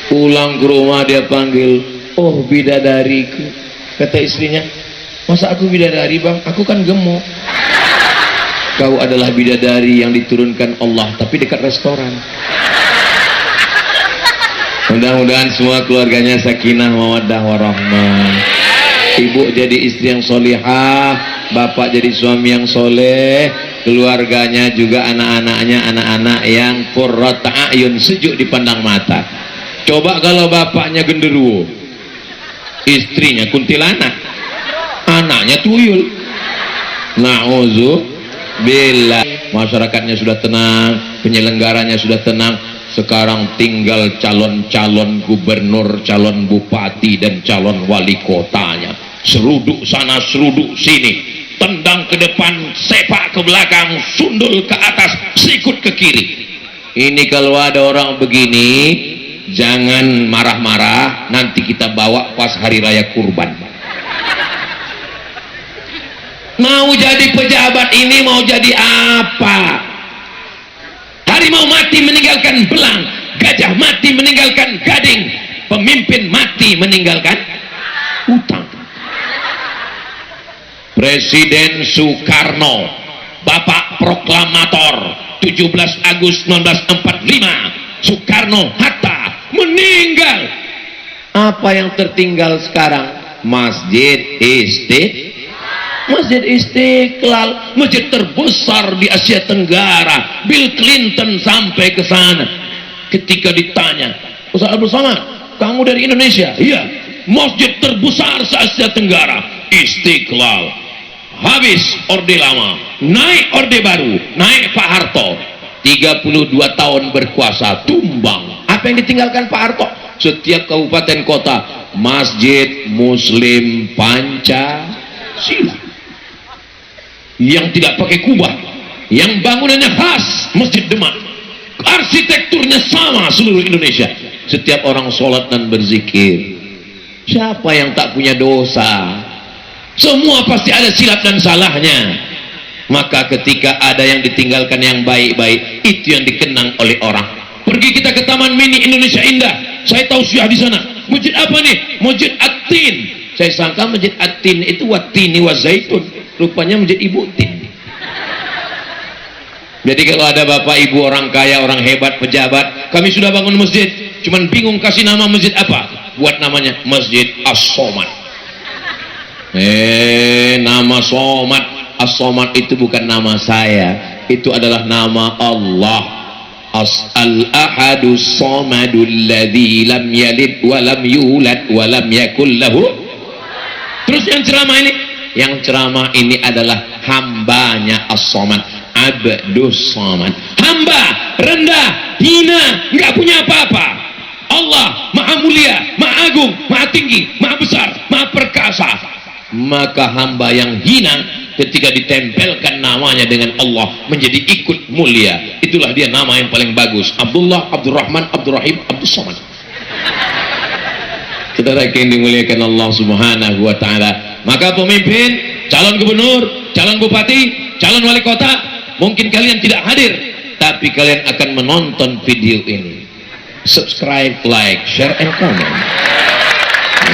Pulang ke rumah dia panggil, oh bidadariku. Kata istrinya, masa aku bidadari Bang? Aku kan gemuk. Kau adalah bidadari yang diturunkan Allah, tapi dekat restoran. Mudah-mudahan semua keluarganya sakinah mawaddah warahmah. Ibu jadi istri yang solihah, bapak jadi suami yang soleh, keluarganya juga anak-anaknya anak-anak yang qurrat a'yun, sejuk dipandang mata. Coba kalau bapaknya genderuwo, istrinya kuntilanak, anaknya tuyul, na'udzubillah. Masyarakatnya sudah tenang, penyelenggaranya sudah tenang. Sekarang tinggal calon-calon gubernur, calon bupati, dan calon wali kotanya. Seruduk sana, seruduk sini, tendang ke depan, sepak ke belakang, sundul ke atas, sikut ke kiri. Ini kalau ada orang begini, jangan marah-marah, nanti kita bawa pas hari raya kurban. Mau jadi pejabat ini mau jadi apa? Harimau mati meninggalkan belang, gajah mati meninggalkan gading, pemimpin mati meninggalkan utang. Presiden Soekarno, Bapak Proklamator, 17 Agustus 1945, Soekarno Hatta meninggal. Apa yang tertinggal sekarang? Masjid Istiqlal, masjid terbesar di Asia Tenggara. Bill Clinton sampai ke sana. Ketika ditanya, Ustaz Abdul Somad, kamu dari Indonesia? Iya. Masjid terbesar se Asia Tenggara, Istiqlal. Habis Orde Lama, naik Orde Baru, naik Pak Harto. 32 tahun berkuasa, tumbang. Apa yang ditinggalkan Pak Harto? Setiap kabupaten kota, masjid Muslim Pancasila yang tidak pakai kubah, yang bangunannya khas Masjid Demak, arsitekturnya sama seluruh Indonesia. Setiap orang sholat dan berzikir. Siapa yang tak punya dosa? Semua pasti ada silap dan salahnya. Maka ketika ada yang ditinggalkan yang baik-baik, itu yang dikenang oleh orang. Pergi kita ke Taman Mini Indonesia Indah, saya tahu sudah di sana. Masjid apa nih? Masjid At-Tin. Saya sangka Masjid At-Tin itu Wat-Tini wa Zaitun, rupanya Masjid Ibu Tin. Jadi kalau ada bapak ibu orang kaya, orang hebat, pejabat, kami sudah bangun masjid, cuman bingung kasih nama masjid apa, buat namanya Masjid As-Somad. Nama Somad, As-Somad itu bukan nama saya, itu adalah nama Allah. Al-Ahadus Somadul ladzi lam yalid wa lam yulad wa lam yakul lahu. Terus yang ceramah ini, yang ceramah ini adalah hambanya As-Somad, Abdus Somad. Hamba rendah, hina, nggak punya apa-apa. Allah maha mulia, maha agung, maha tinggi, maha besar, maha perkasa. Maka hamba yang hina ketika ditempelkan namanya dengan Allah menjadi ikut mulia. Itulah dia nama yang paling bagus, Abdullah, Abdurrahman, Abdurrahim, Abdus Somad. Saudara yang dimuliakan Allah Subhanahu wa taala. Maka pemimpin, calon gubernur, calon bupati, calon wali kota, mungkin kalian tidak hadir, tapi kalian akan menonton video ini. Subscribe, like, share, and comment.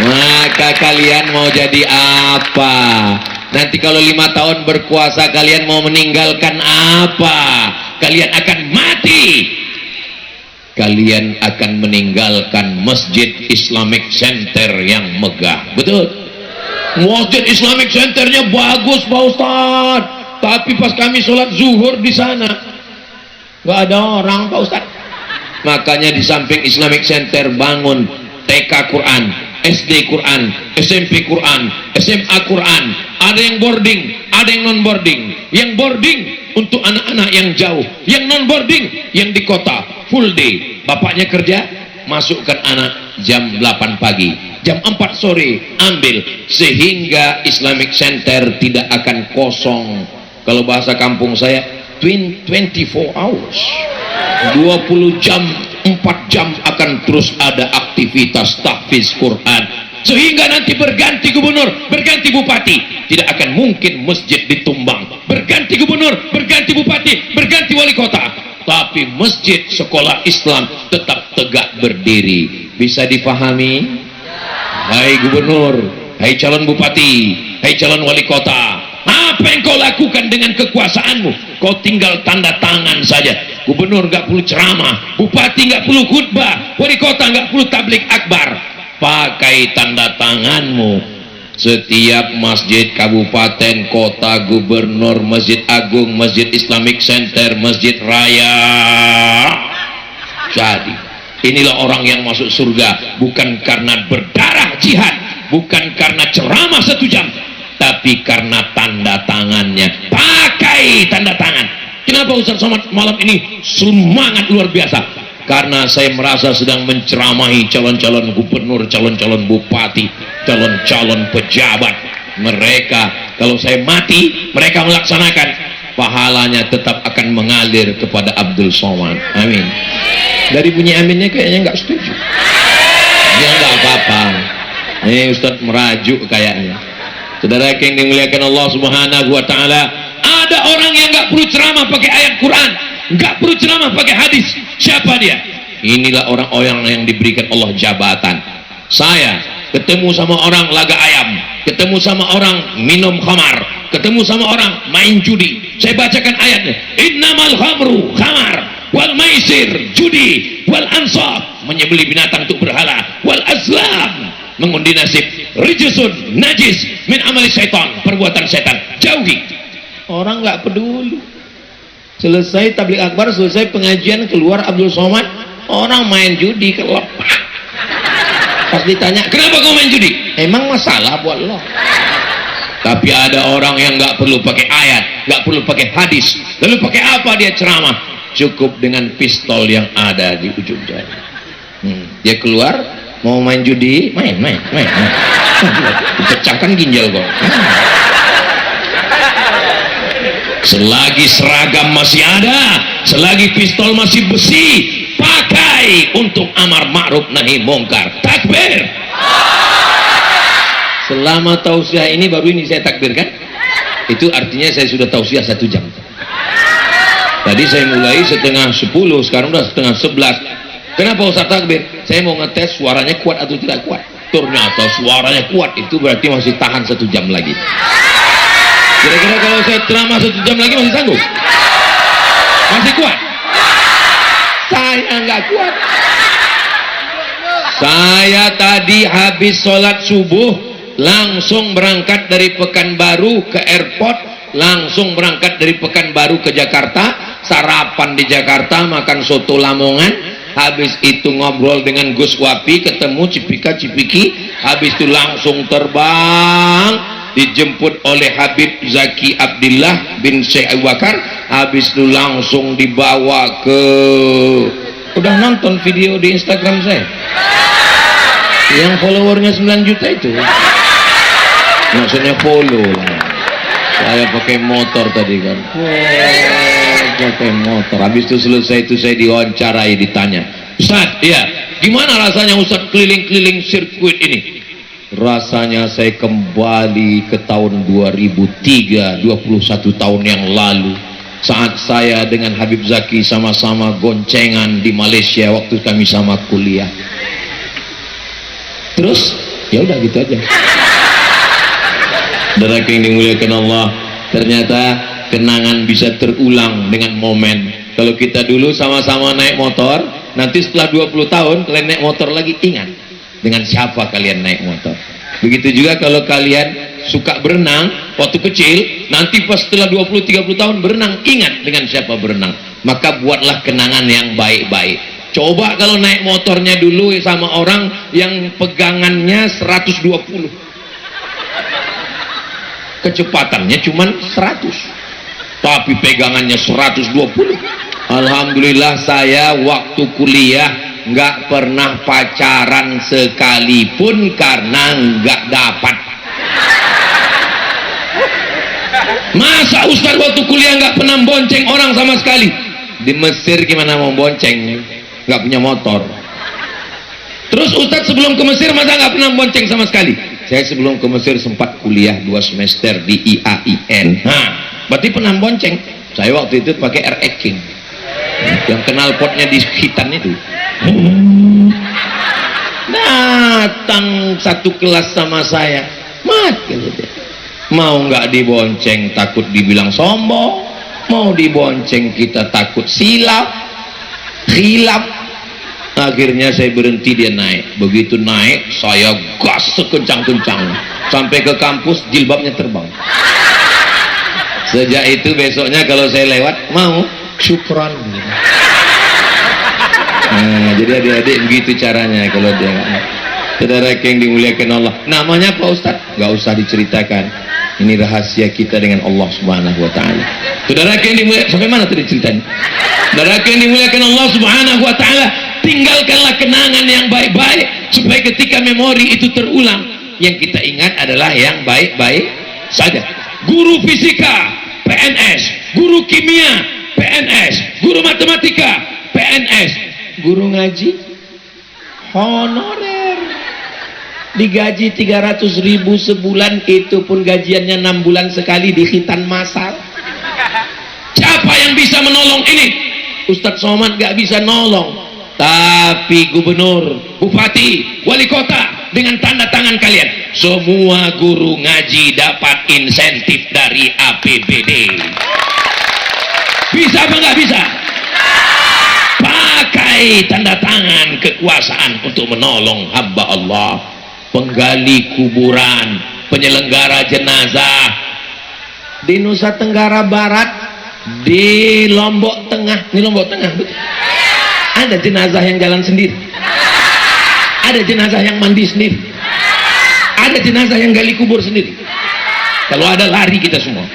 Maka kalian mau jadi apa? Nanti kalau 5 tahun berkuasa kalian mau meninggalkan apa? Kalian akan mati. Kalian akan meninggalkan Masjid Islamic Center yang megah. Betul? Masjid Islamic Centernya bagus Pak Ustaz, tapi pas kami sholat zuhur di sana nggak ada orang Pak Ustaz. Makanya di samping Islamic Center bangun TK Quran, SD Quran, SMP Quran, SMA Quran. Ada yang boarding, ada yang non boarding. Yang boarding untuk anak-anak yang jauh, yang non boarding yang di kota full day. Bapaknya kerja, masukkan anak jam 8 pagi, jam 4 sore ambil, sehingga Islamic Center tidak akan kosong. Kalau bahasa kampung saya 24 hours, 20 jam, 4 jam akan terus ada aktivitas tahfiz Quran, sehingga nanti berganti gubernur, berganti bupati, tidak akan mungkin masjid ditumbang. Berganti gubernur, berganti bupati, berganti wali kota, tapi masjid sekolah Islam tetap tegak berdiri. Bisa difahami? Hai gubernur, hai calon bupati, hai calon wali kota, apa yang kau lakukan dengan kekuasaanmu? Kau tinggal tanda tangan saja. Gubernur nggak perlu ceramah, bupati nggak perlu khutbah, wali kota nggak perlu tablik akbar. Pakai tanda tanganmu. setiap masjid kabupaten, kota, gubernur, masjid agung, masjid Islamic Center, masjid raya. Jadi inilah orang yang masuk surga bukan karena berdarah jihad, bukan karena ceramah 1 jam, tapi karena tanda tangannya. Pakai tanda tangan. Kenapa Ustaz Somad malam ini semangat luar biasa? Karena saya merasa sedang menceramahi calon-calon gubernur, calon-calon bupati, calon-calon pejabat. Mereka kalau saya mati, mereka melaksanakan, pahalanya tetap akan mengalir kepada Abdul Somad. Amin. Dari bunyi aminnya kayaknya nggak setuju. Ya nggak apa-apa. Ini Ustadz merajuk kayaknya. Saudara yang dimuliakan Allah Subhanahu wa Ta'ala, ada orang yang nggak perlu ceramah pakai ayat Quran, nggak perlu ceramah pakai hadis. Siapa dia? Inilah orang-orang yang diberikan Allah jabatan. Saya ketemu sama orang laga ayam, ketemu sama orang minum khamar, ketemu sama orang main judi. Saya bacakan ayatnya. Innamal khamru khamar wal maisir judi wal ansab, menyembelih binatang untuk berhala, wal azlam, mengundi nasib, rijsun najis min amali syaitan, perbuatan setan, jauhi. Orang nggak peduli. Selesai tabligh akbar, selesai pengajian, keluar Abdul Somad, orang main judi kelepak. Pas ditanya, kenapa kau main judi? Emang masalah buat lo? Tapi ada orang yang nggak perlu pakai ayat, nggak perlu pakai hadis. Lalu pakai apa dia ceramah? Cukup dengan pistol yang ada di ujung jari. Dia keluar, mau main judi, main. Pecahkan ginjal kau. Selagi seragam masih ada, selagi pistol masih besi, pakai untuk amar ma'ruf nahi mungkar. Takbir. Selama tausiah ini baru ini saya takbirkan. Itu artinya saya sudah tausiah 1 jam. Tadi saya mulai setengah 10, sekarang udah setengah 11. Kenapa Ustaz takbir? Saya mau ngetes suaranya kuat atau tidak kuat. Ternyata suaranya kuat, itu berarti masih tahan 1 jam lagi. Kira-kira kalau saya ceramah 1 jam lagi masih sanggup? Masih kuat? Saya nggak kuat. Saya tadi habis sholat subuh langsung berangkat dari Pekanbaru ke airport, langsung berangkat dari Pekanbaru ke Jakarta, sarapan di Jakarta, makan soto Lamongan, habis itu ngobrol dengan Gus Wapi, ketemu Cipika-Cipiki, habis itu langsung terbang, dijemput oleh Habib Zaki Abdillah bin Syekh Abu Bakar, habis itu langsung dibawa ke, udah nonton video di Instagram saya yang followernya 9 juta itu, maksudnya follow lah. Saya pakai motor tadi kan, pakai motor, habis itu selesai itu saya diwawancarai, ditanya, Ustaz, ya gimana rasanya Ustaz keliling-keliling sirkuit ini? Rasanya saya kembali ke tahun 2003, 21 tahun yang lalu, saat saya dengan Habib Zaki sama-sama goncengan di Malaysia waktu kami sama kuliah. Terus ya udah gitu aja. Saudara yang dimuliakan Allah, ternyata kenangan bisa terulang dengan momen. Kalau kita dulu sama-sama naik motor, nanti setelah 20 tahun kalian naik motor lagi, ingat dengan siapa kalian naik motor. Begitu juga kalau kalian suka berenang waktu kecil, nanti pas setelah 20-30 tahun berenang, ingat dengan siapa berenang. Maka buatlah kenangan yang baik-baik. Coba kalau naik motornya dulu sama orang yang pegangannya 120, kecepatannya cuman 100, tapi pegangannya 120. Alhamdulillah saya waktu kuliah nggak pernah pacaran sekalipun karena nggak dapat. Masa Ustaz waktu kuliah nggak pernah bonceng orang sama sekali? Di Mesir gimana mau bonceng? Nggak punya motor. Terus Ustaz sebelum ke Mesir masa nggak pernah bonceng sama sekali? Saya sebelum ke Mesir sempat kuliah 2 semester di IAIN. Nah, berarti pernah bonceng. Saya waktu itu pakai RX King, yang knalpotnya di hitan itu. Datang satu kelas sama saya, mati gitu. Mau nggak dibonceng takut dibilang sombong, mau dibonceng kita takut silap, khilaf. Akhirnya saya berhenti, dia naik. Begitu naik saya gas sekencang-kencang, Sampai ke kampus jilbabnya terbang. Sejak itu besoknya kalau saya lewat, mau syukron. Nah, jadi adik-adik begitu caranya kalau dia. Saudara yang dimuliakan Allah, namanya Pak Ustadz? Gak usah diceritakan. Ini rahasia kita dengan Allah Subhanahu Wa Taala. Saudara yang dimuliakan, sampai mana tadi ceritanya? Saudara yang dimuliakan Allah Subhanahu Wa Taala, tinggalkanlah kenangan yang baik-baik supaya ketika memori itu terulang, yang kita ingat adalah yang baik-baik saja. Guru fisika PNS, guru kimia PNS, guru matematika PNS, guru ngaji honorer digaji 300.000 sebulan, itu pun gajiannya 6 bulan sekali di khitan masal. Siapa yang bisa menolong ini? Ustadz Somad gak bisa nolong, tapi gubernur, bupati, wali kota dengan tanda tangan kalian, semua guru ngaji dapat insentif dari APBD. Bisa apa nggak bisa? Pakai tanda tangan kekuasaan untuk menolong hamba Allah, penggali kuburan, penyelenggara jenazah di Nusa Tenggara Barat, di Lombok Tengah. Ini Lombok Tengah betul? Ada jenazah yang jalan sendiri, ada jenazah yang mandi sendiri, ada jenazah yang gali kubur sendiri. Kalau ada lari kita semua.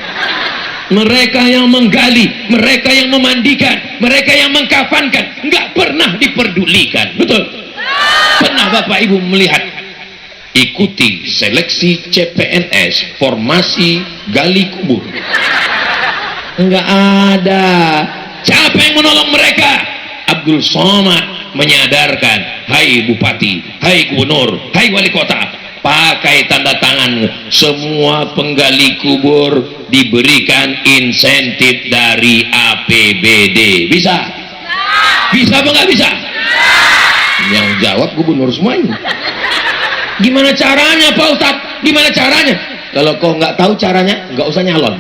Mereka yang menggali, mereka yang memandikan, mereka yang mengkafankan, nggak pernah diperdulikan. Betul? Pernah Bapak Ibu melihat ikuti seleksi CPNS formasi gali kubur? Enggak ada. Siapa yang menolong mereka? Abdul Somad menyadarkan, hai bupati, hai gubernur, hai wali kota, pakai tanda tangan, semua penggali kubur diberikan insentif dari APBD. Bisa? Bisa apa nggak bisa? Yang jawab gubernur semuanya. Gimana caranya Pak Ustadz? Gimana caranya? Kalau kau nggak tahu caranya, nggak usah nyalon.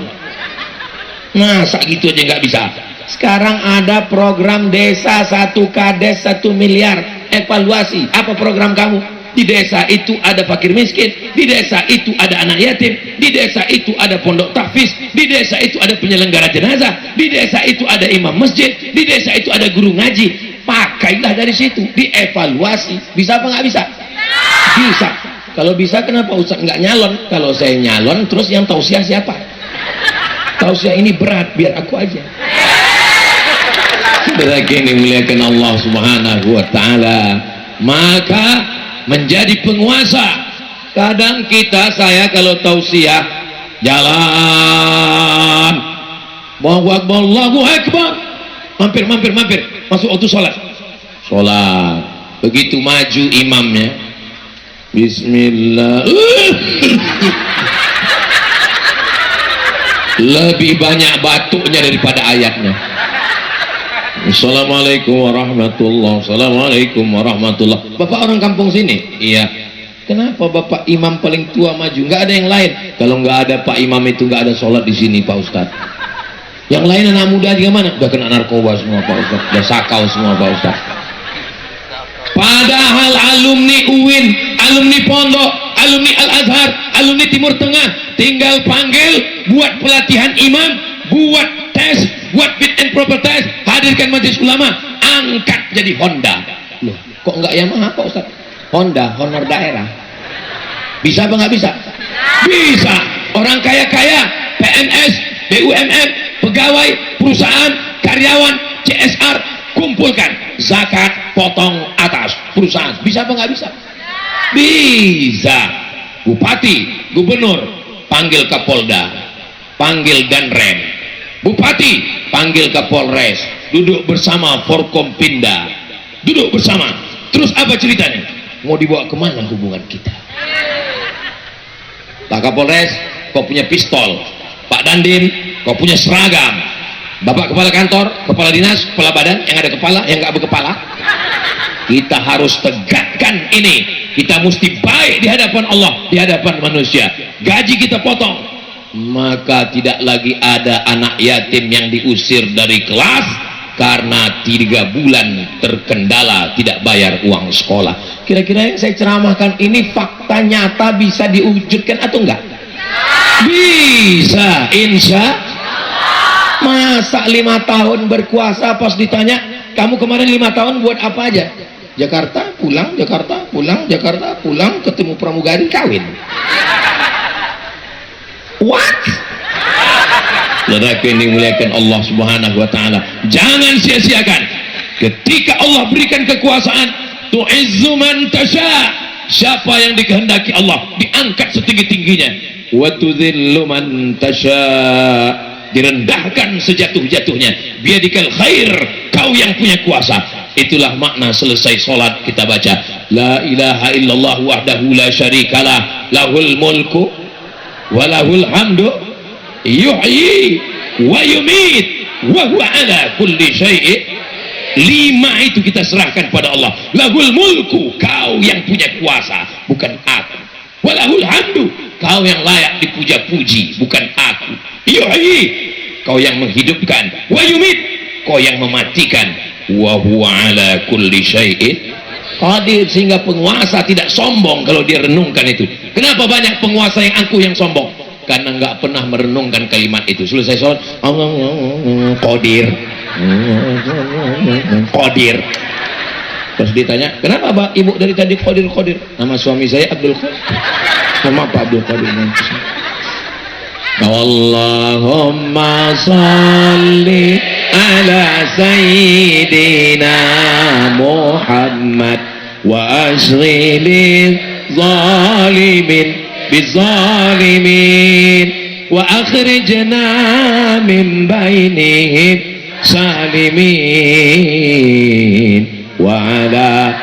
Masa gitu aja nggak bisa? Sekarang ada program desa 1 kades 1 miliar. Evaluasi, apa program kamu? Di desa itu ada fakir miskin, di desa itu ada anak yatim, di desa itu ada pondok tahfiz, di desa itu ada penyelenggara jenazah, di desa itu ada imam masjid, di desa itu ada guru ngaji. Pakailah dari situ, dievaluasi. Bisa apa nggak bisa? Bisa. Kalau bisa kenapa Ustaz nggak nyalon? Kalau saya nyalon terus yang tausiah siapa? Tausiah ini berat, biar aku aja. Saudara yang dimuliakan Allah Subhanahu Wa Taala, maka menjadi penguasa. Kadang saya kalau tausiah jalan, Allahu Akbar, Allahu Akbar, mampir masuk waktu sholat. Begitu maju imamnya, Bismillah, lebih banyak batuknya daripada ayatnya. Assalamualaikum warahmatullahi wabarakatuh. Assalamualaikum warahmatullahi wabarakatuh. Bapak orang kampung sini? Iya. Kenapa Bapak imam paling tua maju? Nggak ada yang lain. Kalau nggak ada Pak Imam itu nggak ada sholat di sini Pak Ustadz. Yang lain anak muda juga mana? Udah kena narkoba semua Pak Ustadz. Udah sakau semua Pak Ustadz. Padahal alumni UIN, alumni Pondok, alumni Al-Azhar, alumni Timur Tengah, tinggal panggil, buat pelatihan imam, buat tes, buat fit and proper test, hadirkan majelis ulama, angkat jadi Honda. Loh, kok enggak Yamaha Pak Ustaz? Honda, honor daerah. Bisa apa nggak bisa? Bisa. Orang kaya-kaya, PNS, BUMN, pegawai, perusahaan, karyawan, CSR, kumpulkan zakat, potong atas perusahaan. Bisa apa nggak bisa? Bisa. Bupati, gubernur, panggil Kapolda, panggil Danrem. Bupati panggil Kapolres, duduk bersama Forkompinda, duduk bersama. Terus apa ceritanya? Mau dibawa kemana hubungan kita? Pak Kapolres, kau punya pistol. Pak Dandim, kau punya seragam. Bapak kepala kantor, kepala dinas, kepala badan, yang ada kepala, yang nggak berkepala. Kita harus tegakkan ini. Kita mesti baik di hadapan Allah, di hadapan manusia. Gaji kita potong, maka tidak lagi ada anak yatim yang diusir dari kelas, karena 3 bulan terkendala tidak bayar uang sekolah. Kira-kira yang saya ceramahkan ini fakta nyata bisa diwujudkan atau enggak? Bisa, insya. Masa 5 tahun berkuasa pas ditanya, kamu kemarin 5 tahun buat apa aja? Jakarta pulang, Jakarta pulang, Jakarta pulang, ketemu pramugari, kawin. What? Saudaraku yang dimuliakan Allah Subhanahu wa taala, jangan sia-siakan ketika Allah berikan kekuasaan. Tu'izzu man tasha, siapa yang dikehendaki Allah diangkat setinggi-tingginya. Wa tudhillu man tasha, direndahkan sejatuh-jatuhnya. Biadikal khair, kau yang punya kuasa. Itulah makna selesai sholat kita baca la ilaha illallah wahdahu la syarikalah lahul mulku wa lahul hamdu yuhyi wa yumit wa huwa ala kulli syai'in. 5 itu kita serahkan pada Allah. Lahul mulku, kau yang punya kuasa, bukan aku. Wa lahul hamdu, kau yang layak dipuja-puji, bukan aku. Yuhyi, kau yang menghidupkan. Wa yumit, kau yang mematikan. Wa huwa ala kulli syai'in qadir. Sehingga penguasa tidak sombong kalau dia renungkan itu. Kenapa banyak penguasa yang angkuh yang sombong? Karena nggak pernah merenungkan kalimat itu. Selesai sholat, qadir, qadir. Terus ditanya, kenapa Pak Ibu dari tadi qadir? Nama suami saya Abdul Qadir. Nama Pak Abdul Qadir. Allahumma salli ala sayyidina Muhammad wa ashghilil zalimin bizalimin wa akhrijna min bainihim salimin wa ala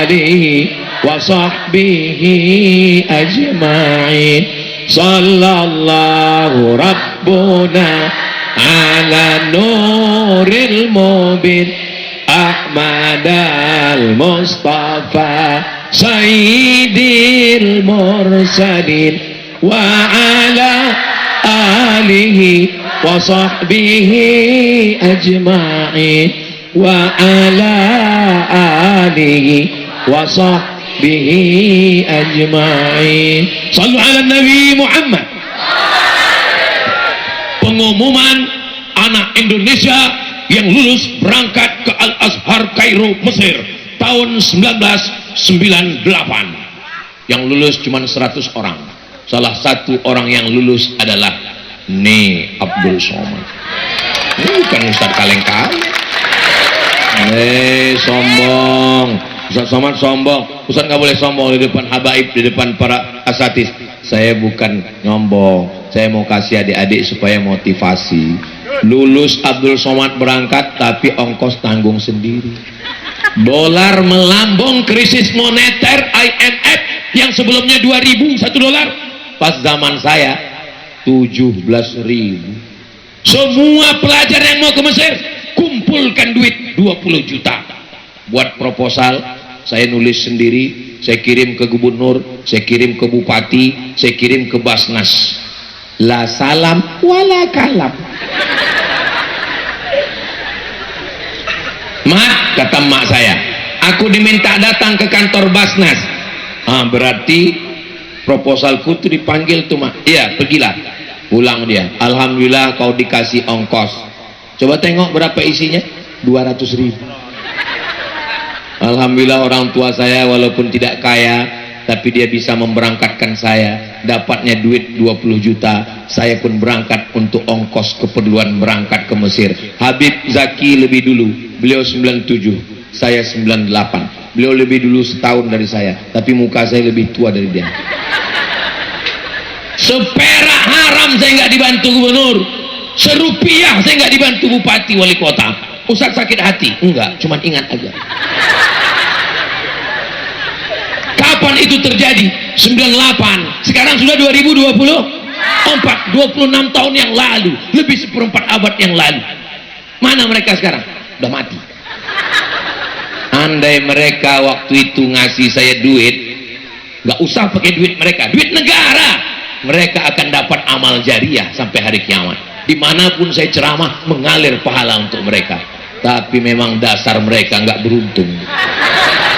alihi wa sahbihi ajma'in. Sallallahu rabbuna ala nuril mubin Ahmad al-Mustafa Sayyidil Mursalin wa ala alihi wa sahbihi ajma'in wa ala alihi wa sahbihi ajma'in. Sallu ala Nabi Muhammad. Pengumuman anak Indonesia yang lulus berangkat ke Al-Azhar Kairo Mesir tahun 1998. Yang lulus cuma 100 orang. Salah satu orang yang lulus adalah Abdul Somad. Ini bukan Ustaz kaleng-kaleng. Sombong. Ustaz Somad sombong. Ustaz nggak boleh sombong di depan habaib, di depan para asatis. Saya bukan nyombong. Saya mau kasih adik-adik supaya motivasi. Lulus Abdul Somad berangkat, tapi ongkos tanggung sendiri. Dolar melambung, krisis moneter IMF yang sebelumnya 2.000 1 dolar, pas zaman saya 17.000. Semua pelajar yang mau ke Mesir kumpulkan duit 20 juta buat proposal. Saya nulis sendiri, saya kirim ke gubernur, saya kirim ke bupati, saya kirim ke Basnas. La salam wala kalam. Mak, kata mak saya, aku diminta datang ke kantor Basnas. Berarti proposalku tuh dipanggil tuh mak. Iya, pergilah. Pulang dia. Alhamdulillah kau dikasih ongkos. Coba tengok berapa isinya? 200.000. Alhamdulillah orang tua saya walaupun tidak kaya, tapi dia bisa memberangkatkan saya. Dapatnya duit 20 juta. Saya pun berangkat untuk ongkos keperluan berangkat ke Mesir. Habib Zaki lebih dulu. Beliau 97, saya 98. Beliau lebih dulu setahun dari saya, tapi muka saya lebih tua dari dia. Seperak haram saya nggak dibantu gubernur, serupiah saya nggak dibantu bupati wali kota. Ustaz sakit hati? Enggak, cuman ingat aja. Kapan itu terjadi? 98. Sekarang sudah 2024, 26 tahun yang lalu, lebih seperempat abad yang lalu. Mana mereka sekarang? Udah mati. Andai mereka waktu itu ngasih saya duit, nggak usah pakai duit mereka, duit negara, mereka akan dapat amal jariah sampai hari kiamat. Dimanapun saya ceramah mengalir pahala untuk mereka. Tapi memang dasar mereka nggak beruntung.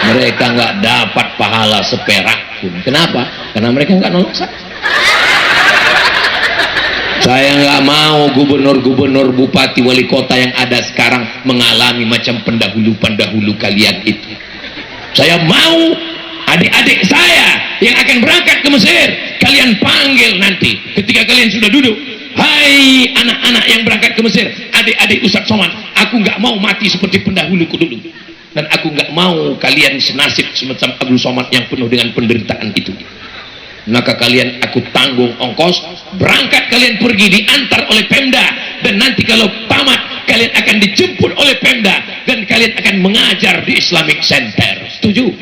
Mereka nggak dapat pahala seperak pun. Kenapa? Karena mereka nggak nolong saya. Saya nggak mau gubernur-gubernur, bupati, wali kota yang ada sekarang mengalami macam pendahulu-pendahulu kalian itu. Saya mau adik-adik saya yang akan berangkat ke Mesir, kalian panggil nanti ketika kalian sudah duduk. Hai anak-anak yang berangkat ke Mesir, adik-adik Ustadz Somad, aku nggak mau mati seperti pendahuluku dulu. Dan aku nggak mau kalian senasib semacam Abdul Somad yang penuh dengan penderitaan itu. Maka kalian aku tanggung ongkos, berangkat kalian pergi diantar oleh Pemda, dan nanti kalau tamat kalian akan dijemput oleh Pemda dan kalian akan mengajar di Islamic Center. Setuju?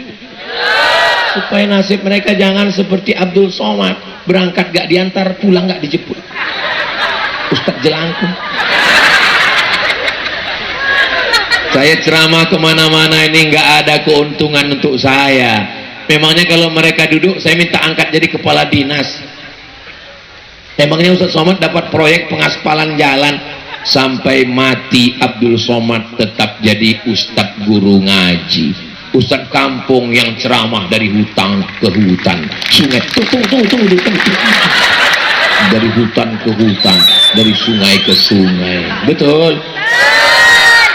Supaya nasib mereka jangan seperti Abdul Somad, berangkat gak diantar, pulang gak dijemput. Ustadz Jelangkung. Saya ceramah kemana-mana ini nggak ada keuntungan untuk saya. Memangnya kalau mereka duduk saya minta angkat jadi kepala dinas. Emangnya Ustadz Somad dapat proyek pengaspalan jalan? Sampai mati Abdul Somad tetap jadi Ustadz guru ngaji, Ustadz kampung yang ceramah dari hutan ke hutan, sungai dari hutan ke hutan, dari sungai ke sungai. Betul.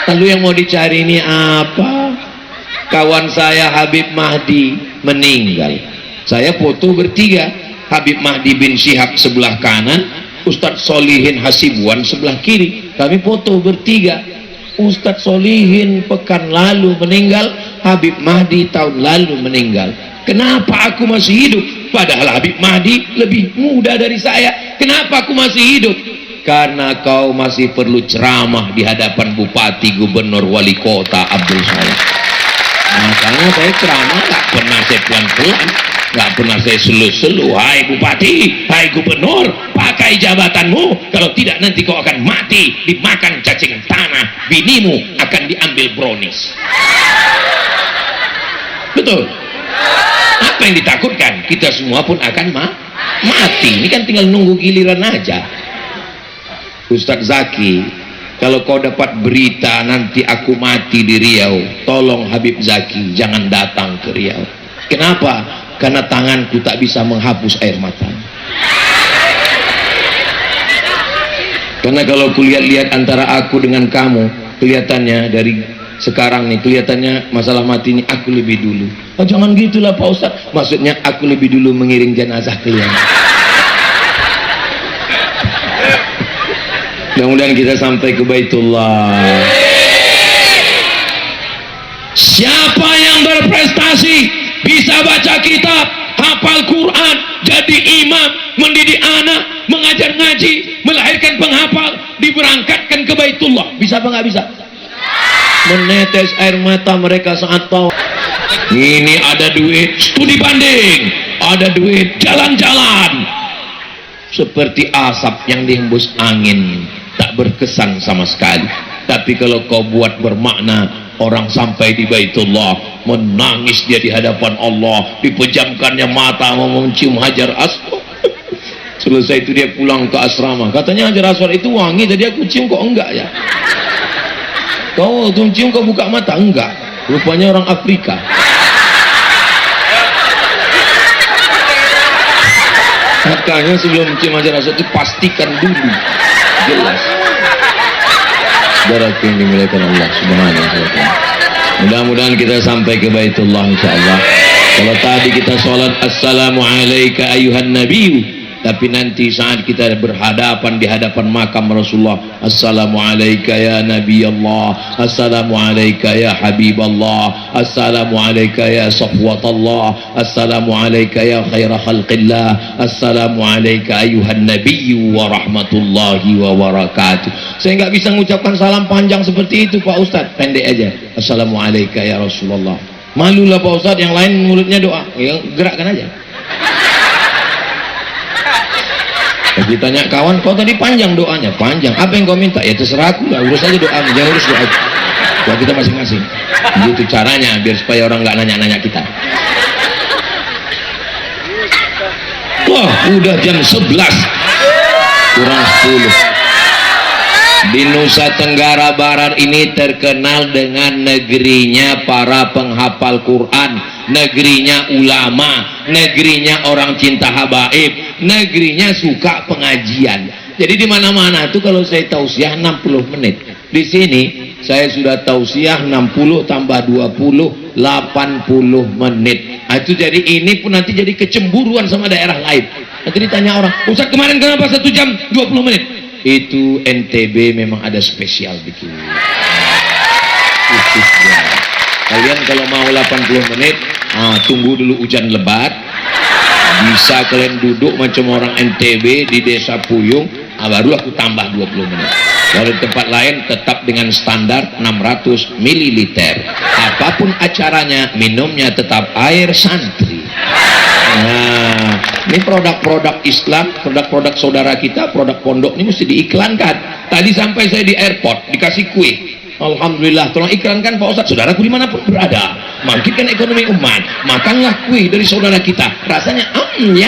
Lalu yang mau dicari ini apa? Kawan saya Habib Mahdi meninggal, saya foto bertiga, Habib Mahdi bin Syihab sebelah kanan, Ustadz Solihin Hasibuan sebelah kiri, kami foto bertiga. Ustadz Solihin pekan lalu meninggal, Habib Mahdi tahun lalu meninggal. Kenapa aku masih hidup? Padahal Habib Mahdi lebih muda dari saya. Kenapa aku masih hidup? Karena kau masih perlu ceramah di hadapan bupati, gubernur, wali kota Abdul Somad. Makanya saya ceramah gak pernah saya pelan-pelan, gak pernah saya selu-selu. Hai bupati, hai gubernur, pakai jabatanmu, kalau tidak nanti kau akan mati dimakan cacing tanah, binimu akan diambil brownies. Betul? Apa yang ditakutkan? Kita semua pun akan mati. Ini kan tinggal nunggu giliran aja. Ustadz Zaki, kalau kau dapat berita nanti aku mati di Riau, tolong Habib Zaki jangan datang ke Riau. Kenapa? Karena tanganku tak bisa menghapus air mata. Karena kalau kulihat-lihat antara aku dengan kamu, kelihatannya dari sekarang nih, kelihatannya masalah mati ini aku lebih dulu. Oh, jangan gitulah Pak Ustadz, maksudnya aku lebih dulu mengiring jenazah kalian. Mudah-mudahan kita sampai ke Baitullah. Siapa yang berprestasi, bisa baca kitab, hafal Quran, jadi imam, mendidik anak, mengajar ngaji, melahirkan penghafal, diberangkatkan ke Baitullah, bisa apa nggak bisa? Menetes air mata mereka saat tahu ini ada duit studi banding, ada duit jalan-jalan, seperti asap yang dihembus angin, tak berkesan sama sekali. Tapi kalau kau buat bermakna, orang sampai di Baitullah menangis dia di hadapan Allah, dipejamkannya mata mau mencium Hajar Aswad. Selesai itu dia pulang ke asrama, katanya Hajar Aswad itu wangi, tadi aku cium kok enggak ya? Kau tuh cium kau buka mata? Enggak, rupanya orang Afrika. Makanya sebelum cium Hajar Aswad itu pastikan dulu jelas. Saudara yang dimuliakan Allah Subhanahu wa ta'ala, mudah-mudahan kita sampai ke Baitullah insyaallah. Kalau tadi kita sholat assalamu alayka ayuhan nabiyyu, tapi nanti saat kita berhadapan di hadapan makam Rasulullah, assalamu alayka ya Nabi Allah, assalamu alayka ya Habib Allah, assalamu alayka ya Safwat Allah, assalamu alayka ya khaira khalqillah, assalamu alayka ayuhan nabiyyu wa rahmatullahi wa barakatuh. Saya nggak bisa mengucapkan salam panjang seperti itu Pak Ustadz, pendek aja, assalamu alayka ya Rasulullah. Malulah Pak Ustadz, yang lain mulutnya doa, ya gerakkan aja. Ditanya kawan, kau tadi panjang doanya, panjang, apa yang kau minta? Ya terserah aku lah, urus aja doamu, jangan urus doa kita masing-masing. Gitu caranya, biar supaya orang nggak nanya-nanya kita. Wah, udah jam 11 kurang 10. Di Nusa Tenggara Barat ini terkenal dengan negerinya para penghafal Quran, negerinya ulama, negerinya orang cinta habaib, negerinya suka pengajian. Jadi di mana-mana tuh kalau saya tausiah 60 menit. Di sini saya sudah tausiah 60 tambah 20 80 menit. Nah, itu jadi ini pun nanti jadi kecemburuan sama daerah lain. Nanti ditanya orang, Ustaz kemarin kenapa 1 jam 20 menit? Itu NTB memang ada spesial bikin khususnya. Kalian kalau mau 80 menit tunggu dulu hujan lebat, bisa kalian duduk macam orang NTB di desa Puyung, baru aku tambah 20 menit. Kalau di tempat lain tetap dengan standar 600 ml. Apapun acaranya, minumnya tetap air santri. Nah, ini produk-produk Islam, produk-produk saudara kita, produk pondok ini mesti diiklankan. Tadi sampai saya di airport dikasih kue. Alhamdulillah, tolong iklankan Pak Ustadz, saudaraku dimanapun berada, bangkitkan ekonomi umat, makanlah kue dari saudara kita, rasanya yummy.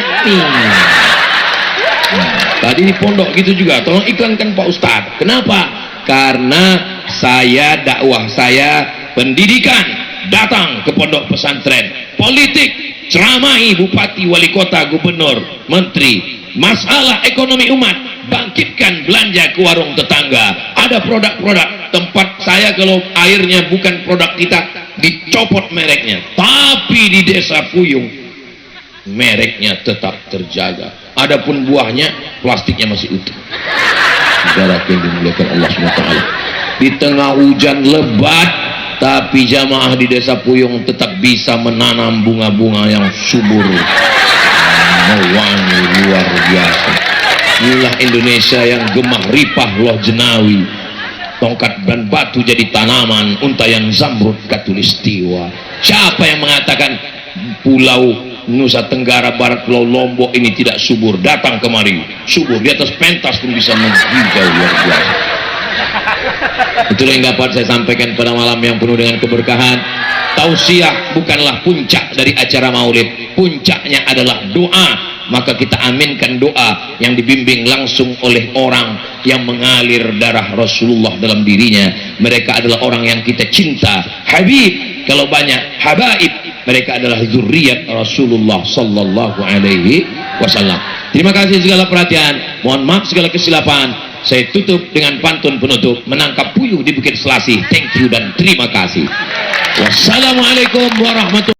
Tadi di pondok gitu juga, tolong iklankan Pak Ustadz. Kenapa? Karena saya, dakwah saya, pendidikan, datang ke pondok pesantren, politik, ceramahi bupati, wali kota, gubernur, menteri, masalah ekonomi umat, bangkitkan belanja ke warung tetangga, ada produk-produk. Tempat saya kalau airnya bukan produk kita, dicopot mereknya, tapi di desa Puyung mereknya tetap terjaga. Adapun buahnya, plastiknya masih utuh. Saudara yang dimuliakan Allah SWT, di tengah hujan lebat, tapi jamaah di desa Puyung tetap bisa menanam bunga-bunga yang subur, mewangi luar biasa. Inilah Indonesia yang gemah ripah loh jenawi, tongkat dan batu jadi tanaman, untayan zamrud katulistiwa. Siapa yang mengatakan pulau Nusa Tenggara Barat, Pulau Lombok ini tidak subur? Datang kemari, subur, di atas pentas pun bisa menghijau luar biasa. Itulah yang dapat saya sampaikan pada malam yang penuh dengan keberkahan. Tausiah bukanlah puncak dari acara maulid, puncaknya adalah doa. Maka kita aminkan doa yang dibimbing langsung oleh orang yang mengalir darah Rasulullah dalam dirinya. Mereka adalah orang yang kita cinta, Habib. Kalau banyak habaib, mereka adalah zuriat Rasulullah sallallahu alaihi wasallam. Terima kasih segala perhatian, mohon maaf segala kesilapan. Saya tutup dengan pantun penutup, menangkap puyuh di Bukit Selasih. Thank you dan terima kasih. Wassalamualaikum warahmatullahi wabarakatuh.